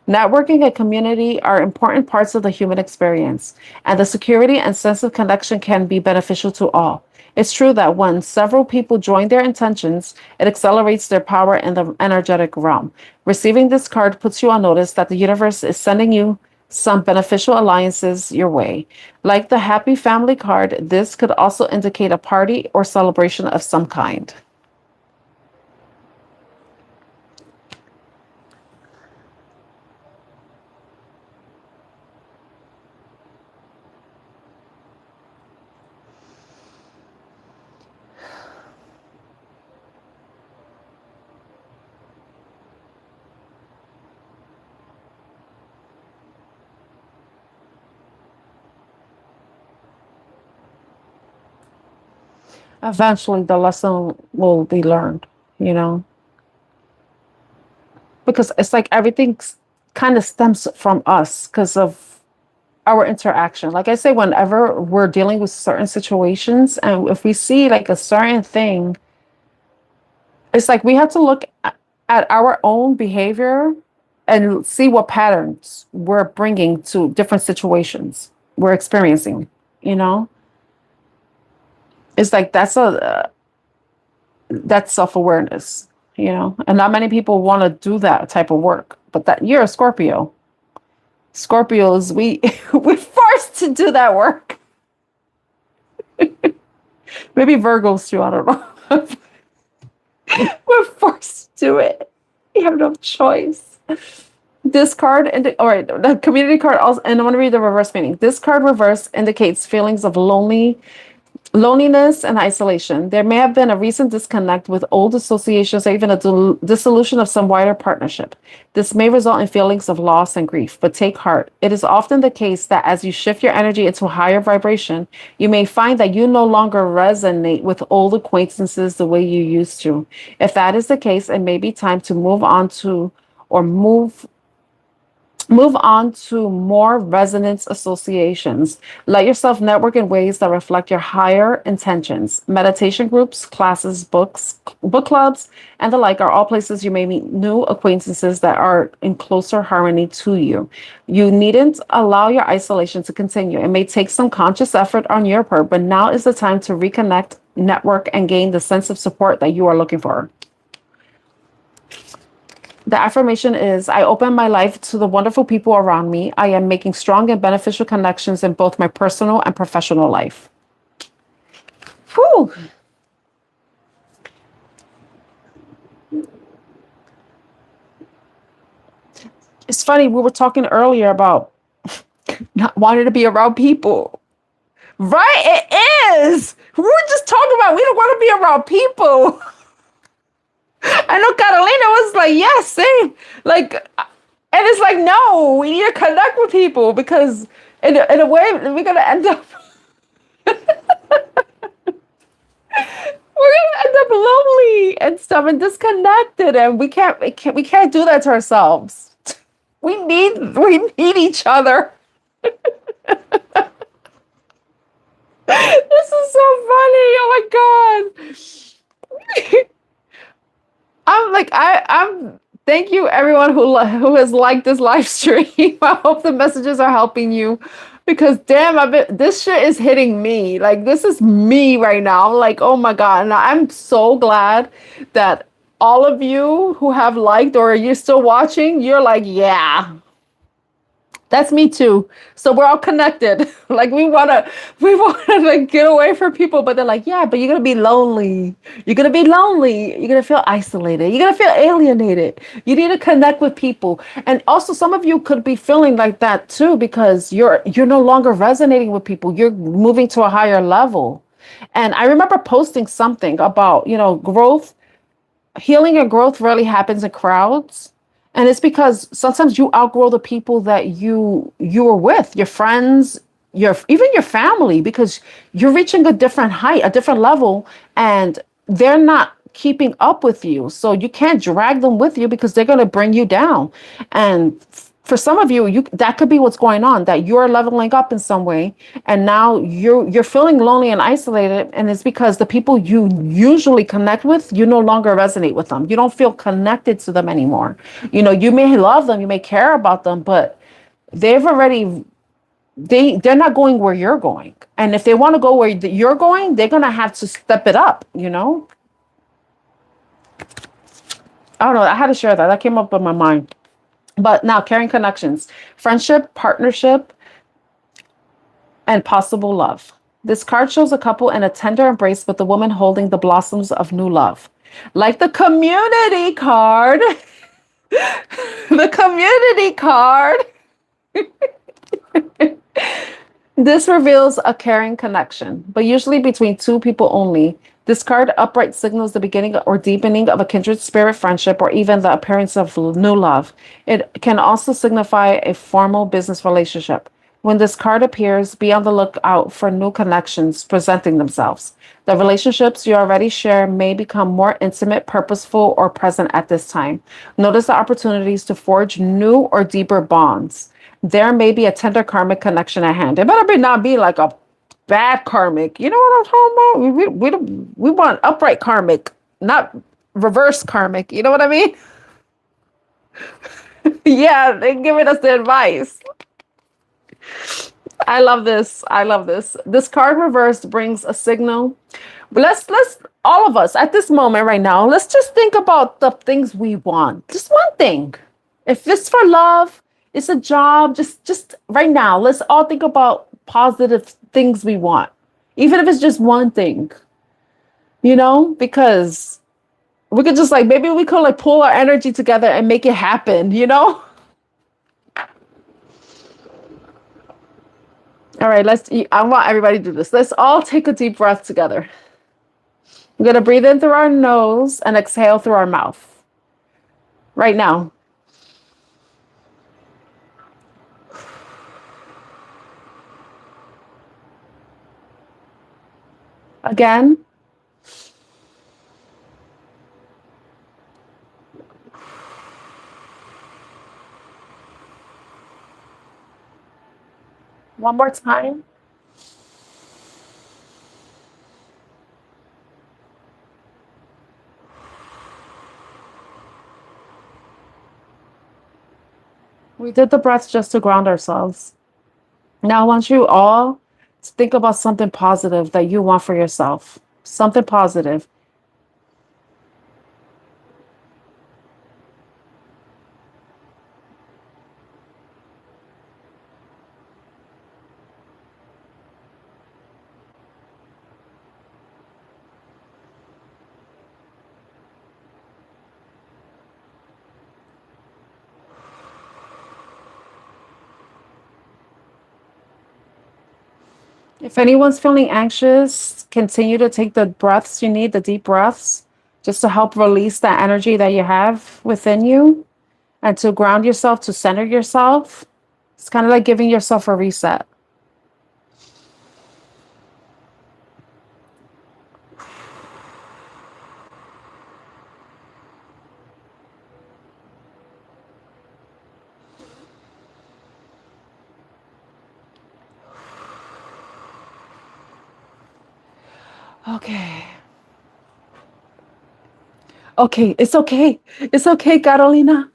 Networking and community are important parts of the human experience, and the security and sense of connection can be beneficial to all. It's true that when several people join their intentions, it accelerates their power in the energetic realm. Receiving this card puts you on notice that the universe is sending you some beneficial alliances your way. Like the happy family card, this could also indicate a party or celebration of some kind. Eventually, the lesson will be learned, you know, because it's like everything kind of stems from us because of our interaction. Like I say, whenever we're dealing with certain situations, and if we see like a certain thing, it's like we have to look at our own behavior and see what patterns we're bringing to different situations we're experiencing, you know? It's like that's self-awareness, you know? And not many people want to do that type of work, but that you're a Scorpio. Scorpios, we're forced to do that work. Maybe Virgos too, I don't know. We're forced to do it. We have no choice. This card, all right, the community card also, and I want to read the reverse meaning. This card reverse indicates feelings of loneliness and isolation. There may have been a recent disconnect with old associations or even a dissolution of some wider partnership. This may result in feelings of loss and grief, but take heart. It is often the case that as you shift your energy into a higher vibration, you may find that you no longer resonate with old acquaintances the way you used to. If that is the case, it may be time to move on to more resonance associations. Let yourself network in ways that reflect your higher intentions. Meditation groups, classes, books, book clubs, and the like are all places you may meet new acquaintances that are in closer harmony to you. You needn't allow your isolation to continue. It may take some conscious effort on your part, but now is the time to reconnect, network, and gain the sense of support that you are looking for. The affirmation is, I open my life to the wonderful people around me. I am making strong and beneficial connections in both my personal and professional life. Whew. It's funny, we were talking earlier about not wanting to be around people. Right? It is. We were just talking about we don't want to be around people. I know Catalina was like, yes, same. Like, and it's like, no, we need to connect with people because in a way, we're going to end up, we're going to end up lonely and stuff and disconnected. And we can't do that to ourselves. We need each other. This is so funny. Oh my God. I'm thank you everyone who has liked this live stream. I hope the messages are helping you because damn, this shit is hitting me. Like this is me right now. Like, oh my God. And I'm so glad that all of you who have liked or you're still watching, you're like, yeah, That's me too. So we're all connected. Like we wanna like get away from people, but they're like, yeah, but you're gonna be lonely. You're gonna be lonely. You're gonna feel isolated. You're gonna feel alienated. You need to connect with people. And also some of you could be feeling like that too, because you're no longer resonating with people. You're moving to a higher level. And I remember posting something about, growth. Healing and growth really happens in crowds, and it's because sometimes you outgrow the people that you were with, your friends, your even your family, because you're reaching a different height, a different level, and they're not keeping up with you, so you can't drag them with you because they're going to bring you down. And for some of you, that could be what's going on, that you're leveling up in some way, and now you're feeling lonely and isolated, and it's because the people you usually connect with, you no longer resonate with them. You don't feel connected to them anymore. You may love them, you may care about them, but they've already they're not going where you're going. And if they want to go where you're going, they're going to have to step it up. I don't know, I had to share that. That came up in my mind. But now, carrying connections, friendship, partnership, and possible love. This card shows a couple in a tender embrace with the woman holding the blossoms of new love. Like the community card, the community card. This reveals a caring connection, but usually between two people only. This card upright signals the beginning or deepening of a kindred spirit friendship or even the appearance of new love. It can also signify a formal business relationship. When this card appears, be on the lookout for new connections presenting themselves. The relationships you already share may become more intimate, purposeful, or present at this time. Notice the opportunities to forge new or deeper bonds. There may be a tender karmic connection at hand. It better not be like a bad karmic. You know what I'm talking about? We want upright karmic, not reverse karmic. You know what I mean? Yeah, they're giving us the advice. I love this. I love this. This card reversed brings a signal. Let's all of us at this moment right now, let's just think about the things we want. Just one thing. If it's for love, it's a job, just right now, let's all think about positive things we want. Even if it's just one thing. Because we could just maybe we could pull our energy together and make it happen. All right, I want everybody to do this. Let's all take a deep breath together. We're going to breathe in through our nose and exhale through our mouth. Right now. Again. One more time. We did the breath just to ground ourselves. Now I want you all to think about something positive that you want for yourself. Something positive. If anyone's feeling anxious, continue to take the breaths you need, the deep breaths, just to help release that energy that you have within you and to ground yourself, to center yourself. It's kind of like giving yourself a reset. Okay. Okay, it's okay. It's okay, Carolina.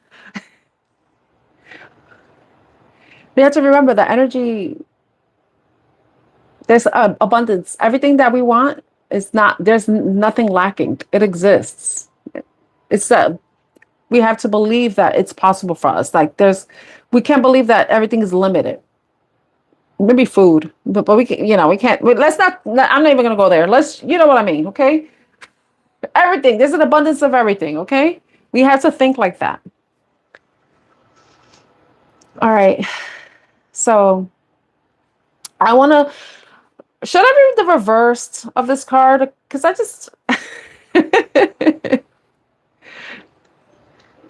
We have to remember that energy, there's abundance. Everything that we want is not, there's nothing lacking. It exists. It's that We have to believe that it's possible for us. Like we can't believe that everything is limited. Maybe food, but we can, we can't. Let's not. I'm not even gonna go there. You know what I mean, okay? Everything. There's an abundance of everything, okay? We have to think like that. All right. So I want to. Should I read the reverse of this card? Because I just.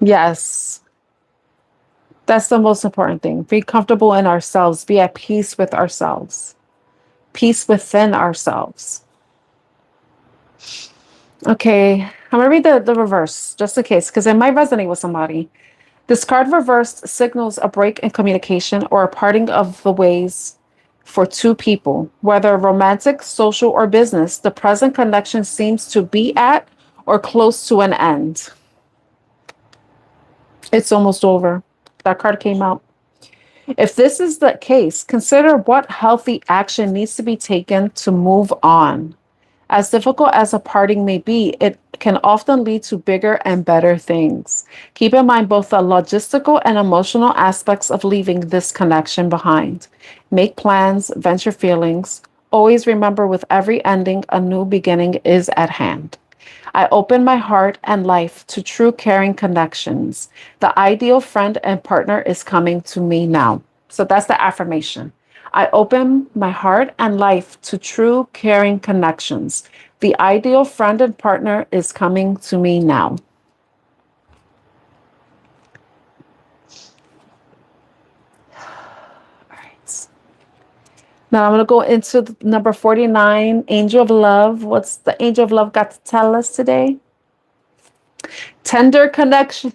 Yes. That's the most important thing. Be comfortable in ourselves. Be at peace with ourselves. Peace within ourselves. Okay. I'm going to read the reverse just in case, because it might resonate with somebody. This card reversed signals a break in communication or a parting of the ways for two people, whether romantic, social, or business. The present connection seems to be at or close to an end. It's almost over. That card came out. If this is the case, consider what healthy action needs to be taken to move on. As difficult as a parting may be, it can often lead to bigger and better things. Keep in mind both the logistical and emotional aspects of leaving this connection behind. Make plans, vent your feelings. Always remember, with every ending, a new beginning is at hand. I open my heart and life to true caring connections. The ideal friend and partner is coming to me now. So that's the affirmation. I open my heart and life to true caring connections. The ideal friend and partner is coming to me now. All right. Now I'm going to go into number 49, Angel of Love. What's the Angel of Love got to tell us today? Tender connections.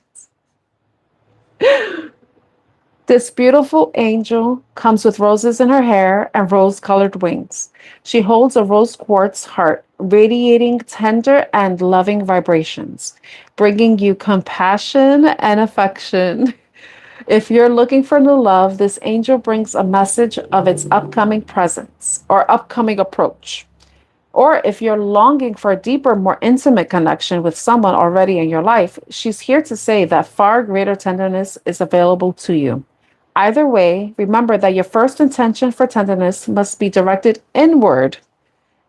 This beautiful angel comes with roses in her hair and rose-colored wings. She holds a rose quartz heart, radiating tender and loving vibrations, bringing you compassion and affection. If you're looking for new love, this angel brings a message of its upcoming presence or upcoming approach. Or if you're longing for a deeper, more intimate connection with someone already in your life, she's here to say that far greater tenderness is available to you. Either way, remember that your first intention for tenderness must be directed inward,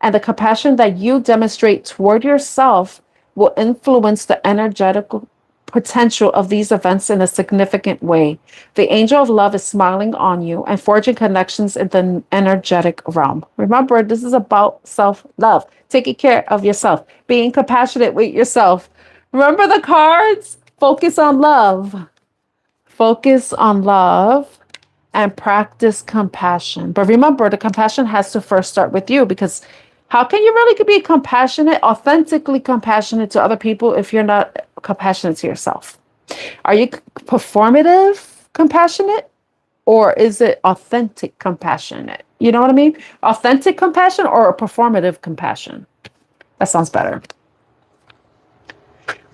and the compassion that you demonstrate toward yourself will influence the energetical potential of these events in a significant way. The angel of love is smiling on you and forging connections in the energetic realm. Remember, this is about self-love, taking care of yourself, being compassionate with yourself. Remember the cards? Focus on love. Focus on love and practice compassion. But remember, the compassion has to first start with you, because how can you really be compassionate, authentically compassionate to other people if you're not compassionate to yourself? Are you performative compassionate, or is it authentic compassionate? You know what I mean? Authentic compassion or a performative compassion? That sounds better.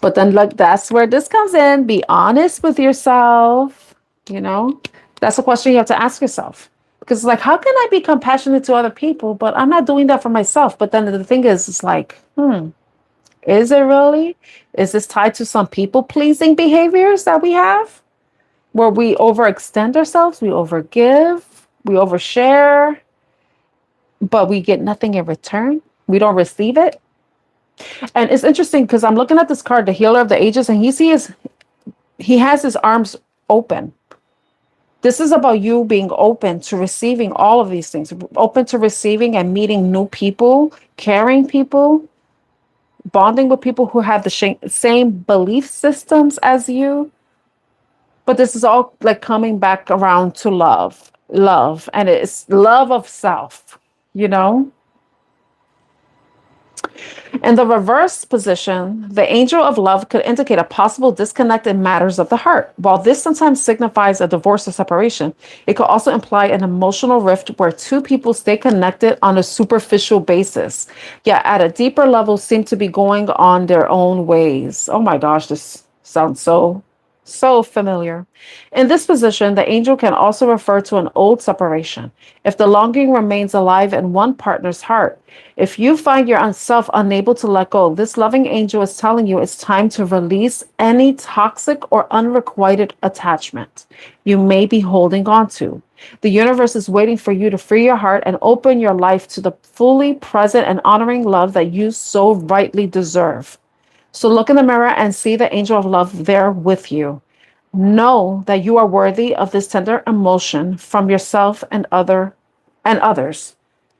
But then, like, that's where this comes in. Be honest with yourself. That's a question you have to ask yourself. Because, like, how can I be compassionate to other people, but I'm not doing that for myself? But then the thing is, it's like, is it really? Is this tied to some people-pleasing behaviors that we have? Where we overextend ourselves, we overgive, we overshare, but we get nothing in return. We don't receive it. And it's interesting because I'm looking at this card, the Healer of the Ages, and he has his arms open. This is about you being open to receiving all of these things, open to receiving and meeting new people, caring people, bonding with people who have the same belief systems as you. But this is all like coming back around to love, and it's love of self, In the reverse position, the angel of love could indicate a possible disconnect in matters of the heart. While this sometimes signifies a divorce or separation, it could also imply an emotional rift where two people stay connected on a superficial basis, yet at a deeper level seem to be going on their own ways. Oh my gosh, this sounds so So familiar. In this position, the angel can also refer to an old separation. If the longing remains alive in one partner's heart, if you find yourself unable to let go, this loving angel is telling you it's time to release any toxic or unrequited attachment you may be holding on to. The universe is waiting for you to free your heart and open your life to the fully present and honoring love that you so rightly deserve. So look in the mirror and see the angel of love there with you. Know that you are worthy of this tender emotion from yourself and others.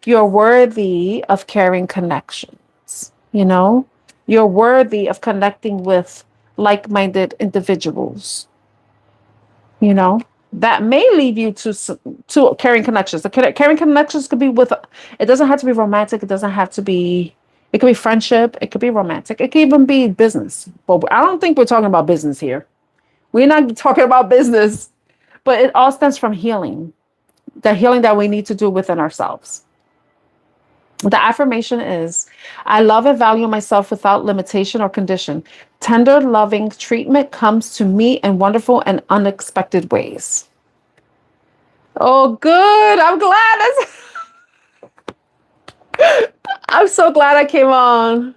You're worthy of caring connections, you know? You're worthy of connecting with like-minded individuals, you know? That may lead you to caring connections. The caring connections could be with, it doesn't have to be romantic, it doesn't have to be, it could be friendship, it could be romantic, it could even be business. But I don't think we're talking about business here. We're not talking about business, but it all stems from healing, the healing that we need to do within ourselves. The affirmation is, I love and value myself without limitation or condition. Tender, loving treatment comes to me in wonderful and unexpected ways. Oh, good. I'm glad. I'm so glad I came on.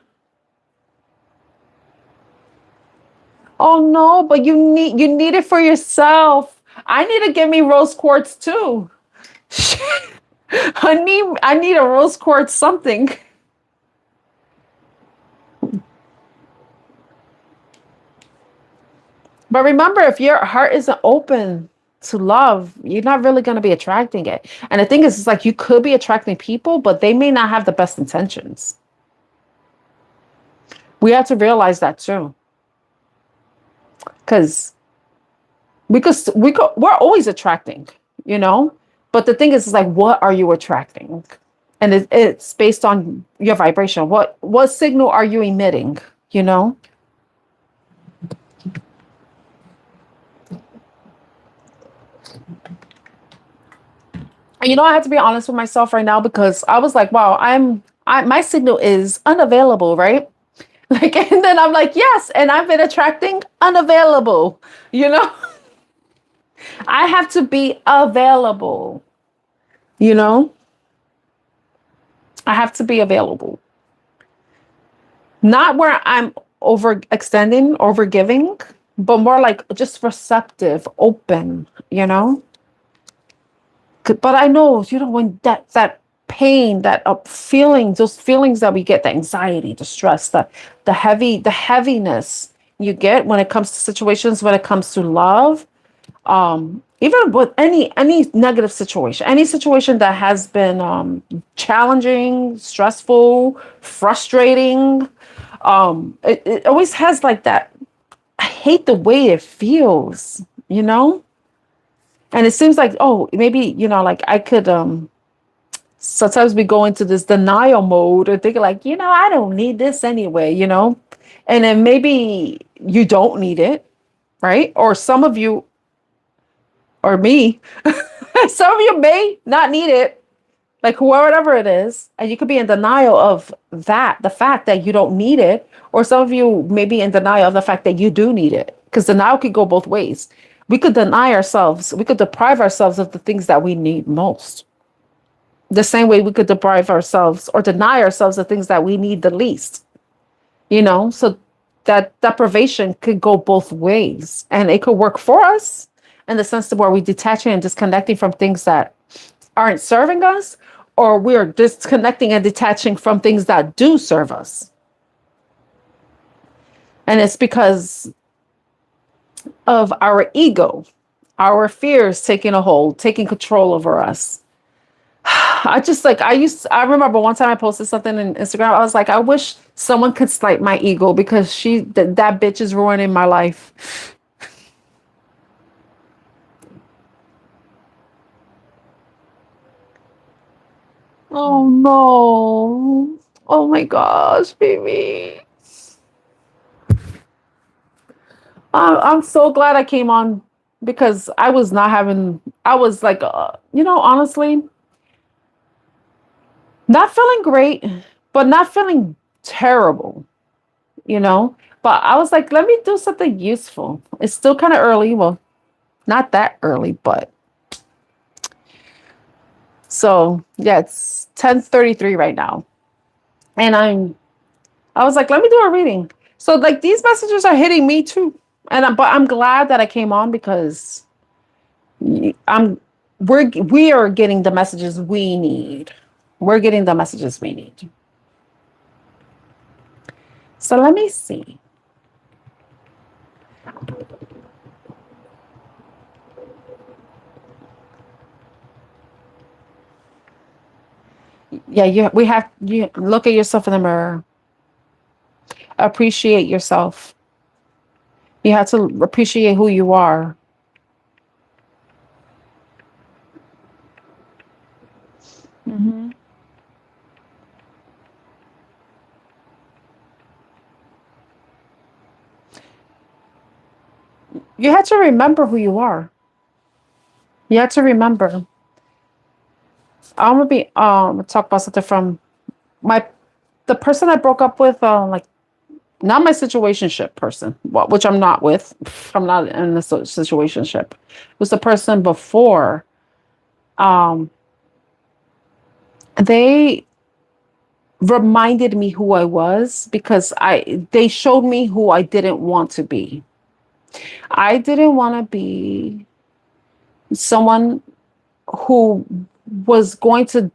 Oh no, but you need it for yourself. I need to get me rose quartz too. I need a rose quartz something. But remember, if your heart isn't open to love, you're not really going to be attracting it. And the thing is, it's like you could be attracting people, but they may not have the best intentions. We have to realize that too. Because we're always attracting, you know? But the thing is, like, what are you attracting? And it's based on your vibration. What signal are you emitting, you know? And I have to be honest with myself right now because I was like, wow, my signal is unavailable, right? Like, and then I'm like, yes, and I've been attracting unavailable, you know? I have to be available, you know? I have to be available. Not where I'm overextending, overgiving, but more like just receptive, open, you know? But I know, when that pain, that feeling, those feelings that we get, the anxiety, the stress, the heaviness you get when it comes to situations, when it comes to love, even with any negative situation, any situation that has been challenging, stressful, frustrating, it always has like that. I hate the way it feels, you know? And it seems like, oh, maybe, like I could sometimes we go into this denial mode or thinking like, I don't need this anyway, and then maybe you don't need it, right? Or some of you, or me, some of you may not need it, like whatever it is, and you could be in denial of that, the fact that you don't need it, or some of you may be in denial of the fact that you do need it, because denial could go both ways. We could deny ourselves, we could deprive ourselves of the things that we need most. The same way we could deprive ourselves or deny ourselves the things that we need the least, so that deprivation could go both ways, and it could work for us in the sense of where we're detaching and disconnecting from things that aren't serving us, or we're disconnecting and detaching from things that do serve us. And it's because of our ego, our fears taking a hold, taking control over us. I remember one time I posted something on Instagram. I was like, I wish someone could slight my ego because that bitch is ruining my life. Oh no. Oh my gosh, baby. I'm so glad I came on because I was like, honestly, not feeling great, but not feeling terrible. you know. But I was like, let me do something useful. It's still kind of early. Well, not that early, but so yeah, it's 10:33 right now. And I was like, let me do a reading. So like these messages are hitting me too. But I'm glad that I came on because I'm we are getting the messages we need. We're getting the messages we need. So let me see. Yeah, you look at yourself in the mirror. Appreciate yourself. You have to appreciate who you are. Hmm. You have to remember who you are. You have to remember. I'm gonna be talk about something from my the person I broke up with. Like not my situationship person, which I'm not with. I'm not in a situationship. It was the person before. Um, they reminded me who I was because they showed me who I didn't want to be. I didn't want to be someone who was going to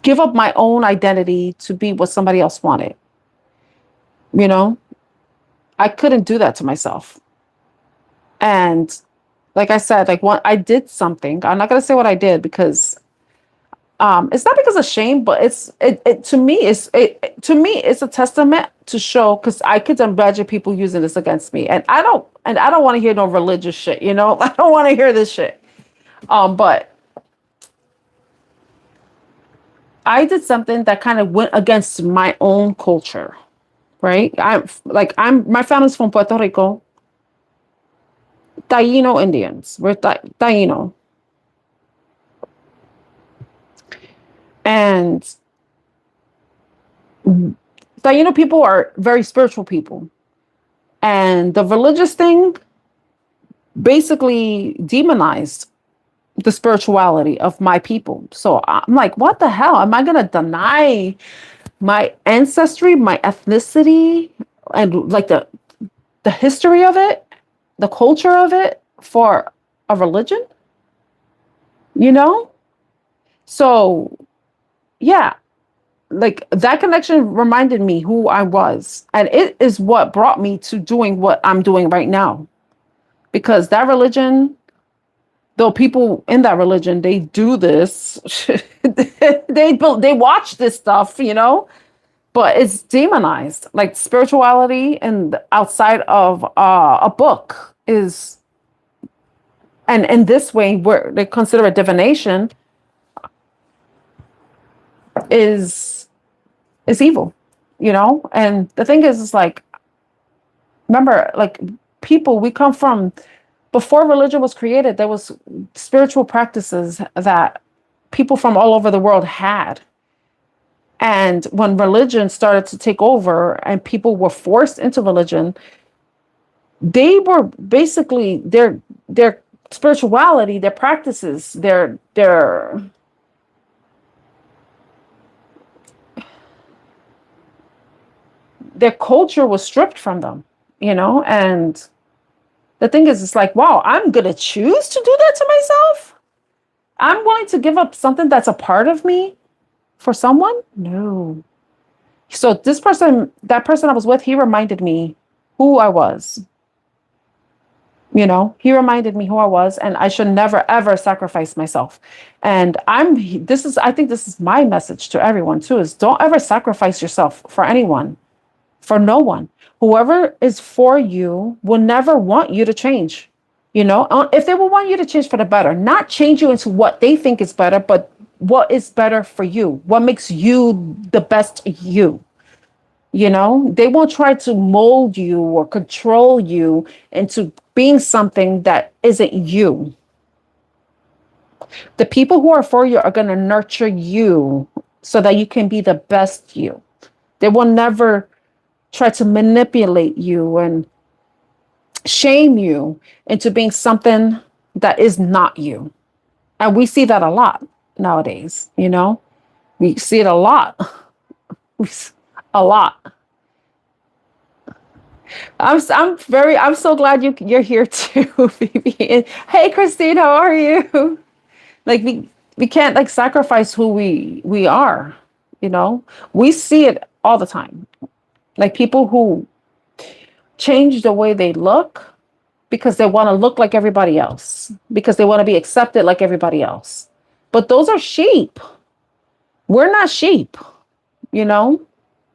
give up my own identity to be what somebody else wanted. You know, I couldn't do that to myself. And like I said, like what I did something. I'm not gonna say what I did because it's not because of shame, but it to me to me it's a testament to show because I could imagine people using this against me, and I don't want to hear no religious shit. You know, I don't want to hear this shit. But I did something that kind of went against my own culture, right? I'm my family's from Puerto Rico, Taino Indians. We're Taino, and Taino people are very spiritual people, and the religious thing basically demonized the spirituality of my people. So I'm like, what the hell? Am I going to deny my ancestry, my ethnicity, and like the history of it, the culture of it for a religion? You know? So, yeah, like that connection reminded me who I was. And it is what brought me to doing what I'm doing right now. Because that religion, though people in that religion, they do this, they watch this stuff, you know, but it's demonized. Like spirituality and outside of a book is, and in this way, where they consider it divination, is is evil, you know. And the thing is like, remember, like people, we come from before religion was created. There was spiritual practices that people from all over the world had. And when religion started to take over and people were forced into religion, they were basically their spirituality, their practices, their culture was stripped from them, you know? And the thing is, it's like, wow, I'm gonna choose to do that to myself. I'm willing to give up something that's a part of me for someone? No. So this person, that person I was with, he reminded me who I was. You know, he reminded me who I was, and I should never ever sacrifice myself. And I think this is my message to everyone too, is don't ever sacrifice yourself for anyone, for no one. Whoever is for you will never want you to change. You know, if they will want you to change for the better, not change you into what they think is better, but what is better for you, what makes you the best you. You know, they won't try to mold you or control you into being something that isn't you. The people who are for you are going to nurture you so that you can be the best you. They will never. try to manipulate you and shame you into being something that is not you. And we see that a lot nowadays, you know? We see it a lot. A lot. I'm so glad you're here too, Phoebe. Hey, Christine, how are you? Like we can't like sacrifice who we are, you know? We see it all the time. Like people who change the way they look because they want to look like everybody else, because they want to be accepted like everybody else. But those are sheep. We're not sheep, you know?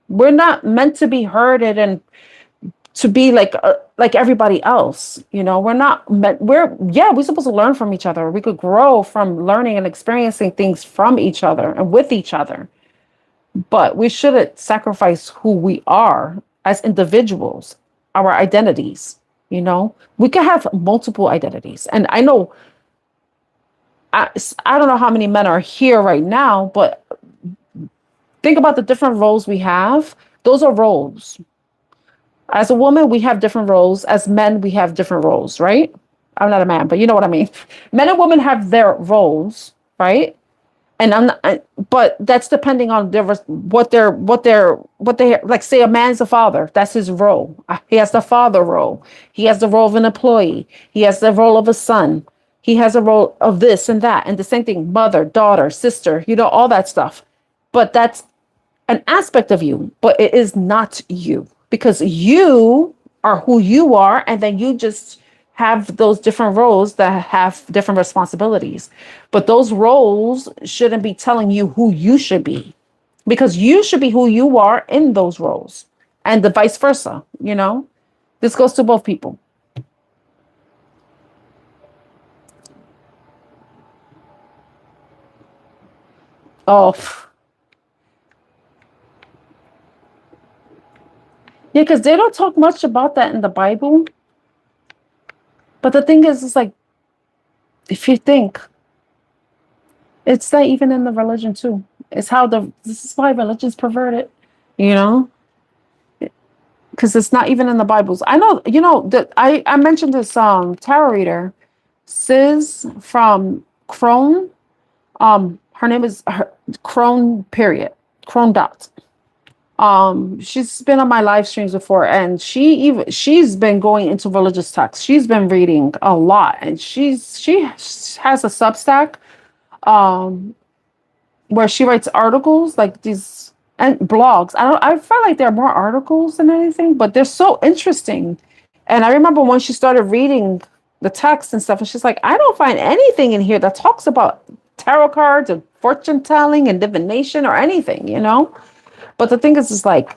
We're not meant to be herded and to be like everybody else, you know. We're not meant, we're supposed to learn from each other. We could grow from learning and experiencing things from each other and with each other, but we shouldn't sacrifice who we are as individuals, our identities, you know. We can have multiple identities, and I know I don't know how many men are here right now, but think about the different roles we have. Those are roles. As a woman, we have different roles. As men, we have different roles, right? I'm not a man, but you know what I mean. Men and women have their roles, right? And but that's depending on what they like. Say a man's a father, that's his role. He has the father role. He has the role of an employee. He has the role of a son. He has a role of this and that, and the same thing, mother, daughter, sister, you know, all that stuff. But that's an aspect of you, but it is not you, because you are who you are, and then you just have those different roles that have different responsibilities. But those roles shouldn't be telling you who you should be, because you should be who you are in those roles, and the vice versa, you know? This goes to both people. Oh, yeah, because they don't talk much about that in the Bible. But the thing is, it's like, if you think, it's not even in the religion too. It's how this is why religion's perverted, you know, because it's not even in the Bibles. I know, you know, that I mentioned this tarot reader, Sis from Crone. Her name is Crone period, Crone dot. She's been on my live streams before, and she's been going into religious texts. She's been reading a lot, and she has a Substack um where she writes articles like these and blogs. I feel like there are more articles than anything, but they're so interesting. And I remember when she started reading the text and stuff, and she's like, I don't find anything in here that talks about tarot cards and fortune telling and divination or anything, you know? But the thing is like,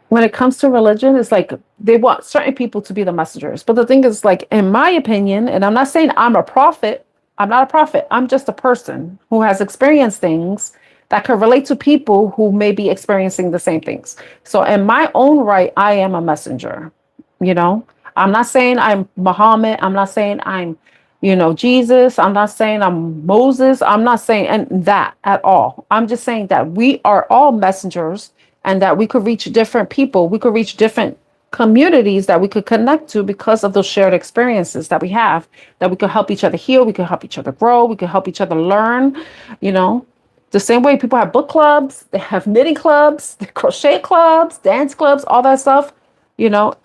when it comes to religion, it's like they want certain people to be the messengers. But the thing is, like, in my opinion, and I'm not saying I'm a prophet, I'm not a prophet. I'm just a person who has experienced things that could relate to people who may be experiencing the same things. So, in my own right, I am a messenger. You know, I'm not saying I'm Muhammad. I'm not saying I'm, you know, Jesus. I'm not saying I'm Moses. I'm not saying and that at all. I'm just saying that we are all messengers, and that we could reach different people. We could reach different communities that we could connect to because of those shared experiences that we have, that we could help each other heal. We could help each other grow. We could help each other learn, you know, the same way people have book clubs, they have knitting clubs, crochet clubs, dance clubs, all that stuff, you know.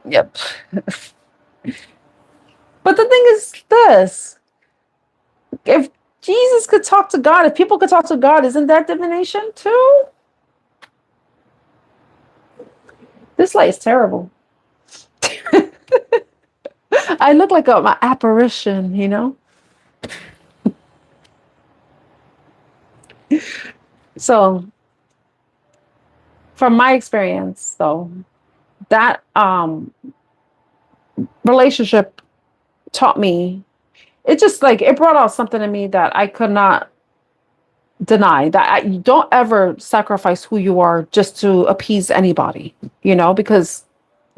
Yep. But the thing is this, if Jesus could talk to God, if people could talk to God, isn't that divination too? This light is terrible. I look like my apparition, you know? So, from my experience, though, that relationship taught me, it just like, it brought out something in me that I could not deny, that you don't ever sacrifice who you are just to appease anybody, you know, because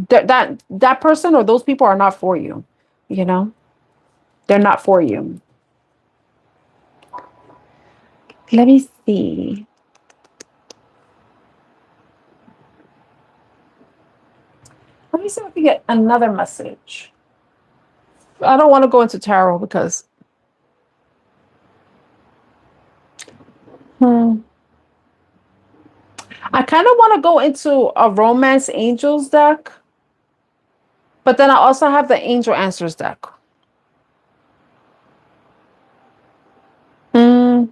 that person or those people are not for you. You know, they're not for you. Let me see. Let me see if I can get another message. I don't want to go into tarot because hmm, I kind of want to go into a romance angels deck, but then I also have the angel answers deck. Hmm,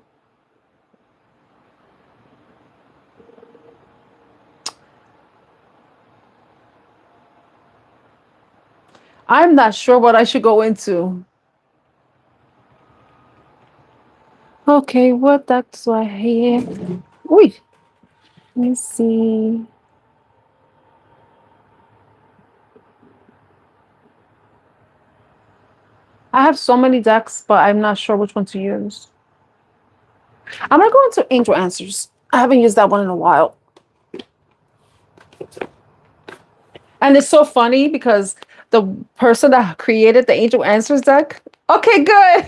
I'm not sure what I should go into. Okay, what decks do I have? Wait, let me see. I have so many decks, but I'm not sure which one to use. I'm gonna go into angel answers. I haven't used that one in a while. And it's so funny because the person that created the Angel Answers deck, okay, good.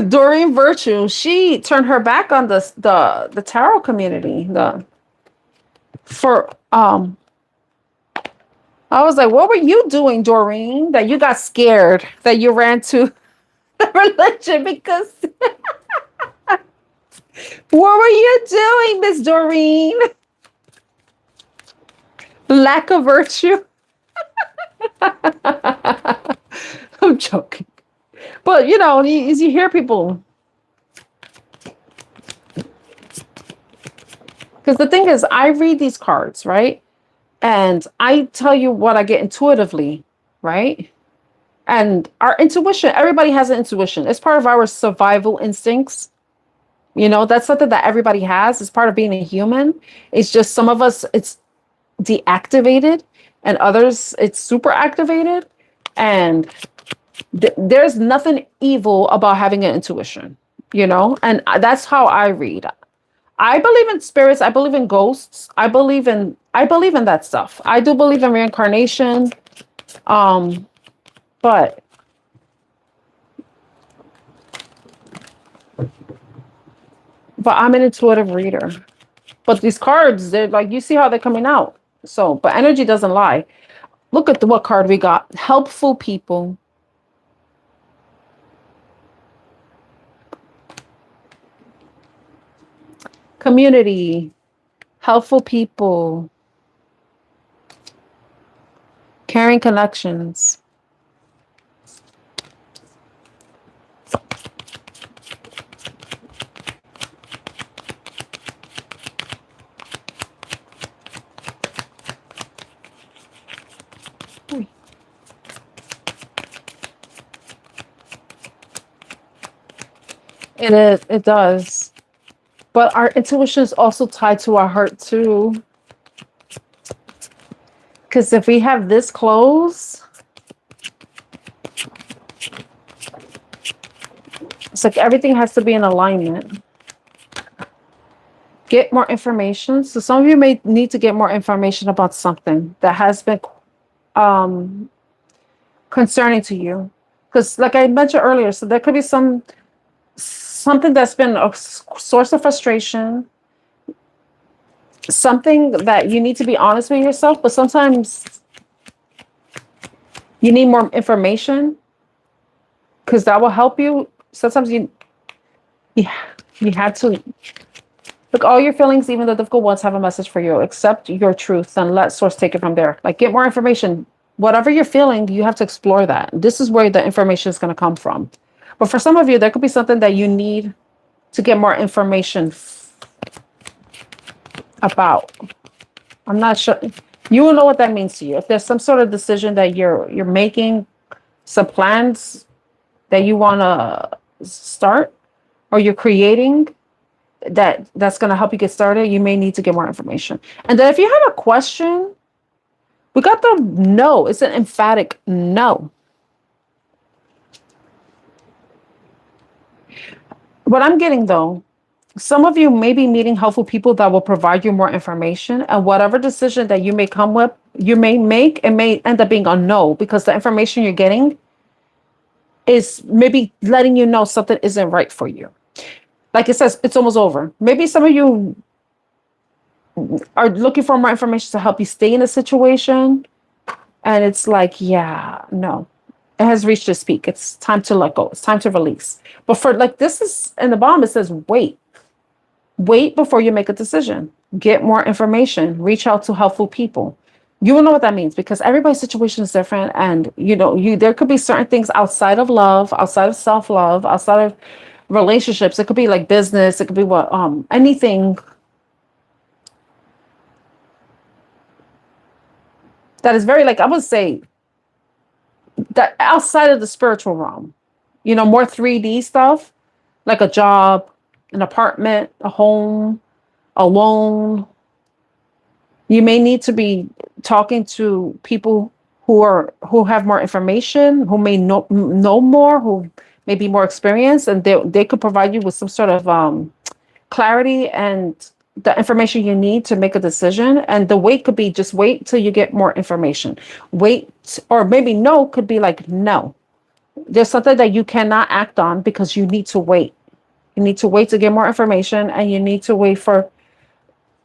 Doreen Virtue, she turned her back on the tarot community. The for I was like, what were you doing, Doreen? That you got scared that you ran to the religion because what were you doing, Miss Doreen? Lack of virtue. I'm joking. But you know, you hear people. Because the thing is, I read these cards, right? And I tell you what I get intuitively, right? And our intuition, everybody has an intuition. It's part of our survival instincts. You know, that's something that everybody has. It's part of being a human. It's just some of us, it's deactivated, and others, it's super activated. And there's nothing evil about having an intuition, you know? And that's how I read. I believe in spirits. I believe in ghosts. I believe in that stuff. I do believe in reincarnation. Um, but I'm an intuitive reader. But these cards, they're like you see how they're coming out. So, but energy doesn't lie. Look at what card we got. Helpful people. Community. Helpful people. Caring connections. It is. It does. But our intuition is also tied to our heart too. Because if we have this close, it's like everything has to be in alignment. Get more information. So some of you may need to get more information about something that has been um, concerning to you. Because like I mentioned earlier, so there could be something that's been a source of frustration, something that you need to be honest with yourself, but sometimes you need more information because that will help you. Sometimes you, you had to look all your feelings, even the difficult ones, have a message for you. Accept your truth and let source take it from there. Like get more information. Whatever you're feeling, you have to explore that. This is where the information is going to come from. But for some of you, there could be something that you need to get more information about. I'm not sure. You will know what that means to you. If there's some sort of decision that you're making, some plans that you want to start, or you're creating that's going to help you get started, you may need to get more information. And then if you have a question, we got the no. It's an emphatic no. What I'm getting though, some of you may be meeting helpful people that will provide you more information, and whatever decision that you may come with, you may make, it may end up being a no, because the information you're getting is maybe letting you know something isn't right for you. Like it says, it's almost over. Maybe some of you are looking for more information to help you stay in a situation. And it's like, yeah, no, it has reached its peak. It's time to let go. It's time to release. But for like, this is in the bottom, it says, wait before you make a decision. Get more information, reach out to helpful people. You will know what that means, because everybody's situation is different. And there could be certain things outside of love, outside of self-love, outside of relationships. It could be like business. It could be anything that is very, like, I would say that outside of the spiritual realm, more 3D stuff, like a job, an apartment, a home, a loan. You may need to be talking to people who have more information, who may know more, who may be more experienced, and they could provide you with some sort of clarity and the information you need to make a decision. And the wait could be just wait till you get more information. Wait, or maybe no could be like, no, there's something that you cannot act on because you need to wait. You need to wait to get more information, and you need to wait for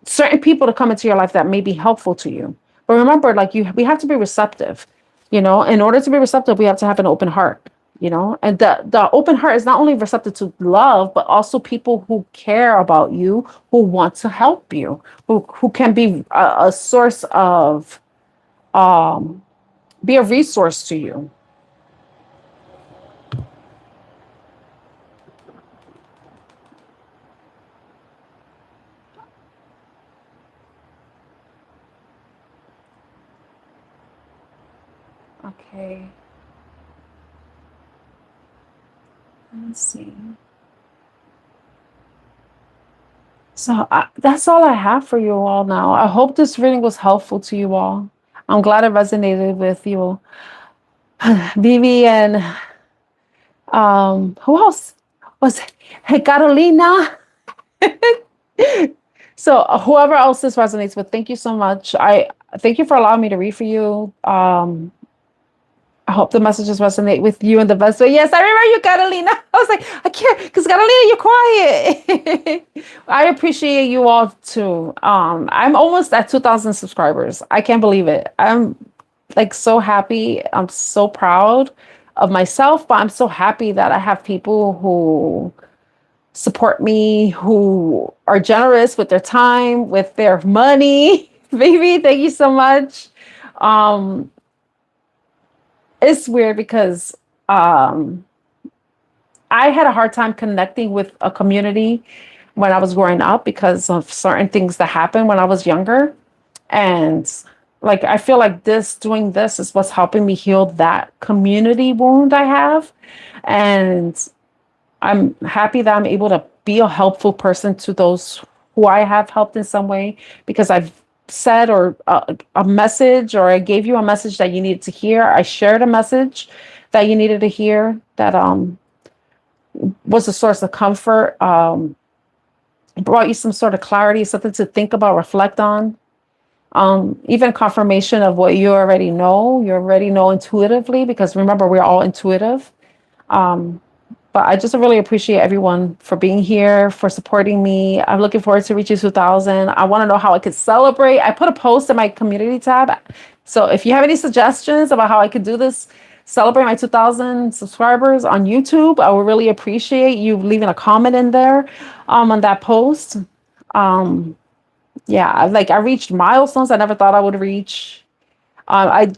certain people to come into your life that may be helpful to you. But remember, like, we have to be receptive. In order to be receptive, we have to have an open heart. And the open heart is not only receptive to love, but also people who care about you, who want to help you, who can be a source of, be a resource to you. Okay. Let's see. So that's all I have for you all now. I hope this reading was helpful to you all. I'm glad it resonated with you. Vivi and who else was it? Hey, Carolina. So whoever else this resonates with, thank you so much. I thank you for allowing me to read for you. I hope the messages resonate with you in the best way. Yes, I remember you, Catalina. I was like, I can't, because Catalina, you're quiet. I appreciate you all too. I'm almost at 2,000 subscribers. I can't believe it. I'm like so happy. I'm so proud of myself, but I'm so happy that I have people who support me, who are generous with their time, with their money. Baby, thank you so much. It's weird because I had a hard time connecting with a community when I was growing up because of certain things that happened when I was younger. And like, I feel like doing this is what's helping me heal that community wound I have. And I'm happy that I'm able to be a helpful person to those who I have helped in some way, because I've said or a message, or I gave you a message that you needed to hear. I shared a message that you needed to hear that was a source of comfort, brought you some sort of clarity, something to think about, reflect on, even confirmation of what you already know intuitively, because remember, we're all intuitive. But I just really appreciate everyone for being here, for supporting me. I'm looking forward to reaching 2,000. I want to know how I could celebrate. I put a post in my community tab. So if you have any suggestions about how I could do this, celebrate my 2,000 subscribers on YouTube, I would really appreciate you leaving a comment in there on that post. Yeah, I reached milestones I never thought I would reach. I'm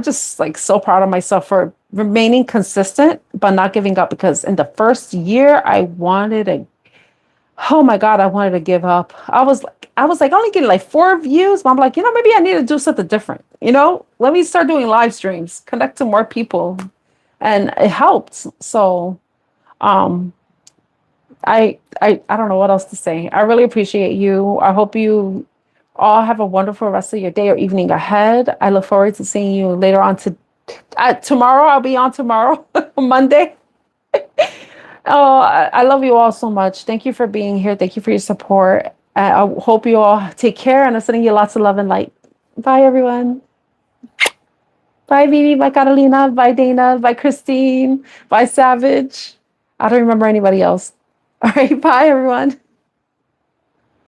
just like so proud of myself for remaining consistent, but not giving up, because in the first year I wanted to give up. I was like, I only getting like 4 views, but I'm like, maybe I need to do something different. Let me start doing live streams, connect to more people. And it helped. So, I don't know what else to say. I really appreciate you. I hope you all have a wonderful rest of your day or evening ahead. I look forward to seeing you later on tomorrow. I'll be on tomorrow, Monday. Oh, I love you all so much. Thank you for being here. Thank you for your support. I hope you all take care, and I'm sending you lots of love and light. Bye, everyone. Bye, Vivi. Bye, Catalina. Bye, Dana. Bye, Christine. Bye, Savage. I don't remember anybody else. All right. Bye, everyone.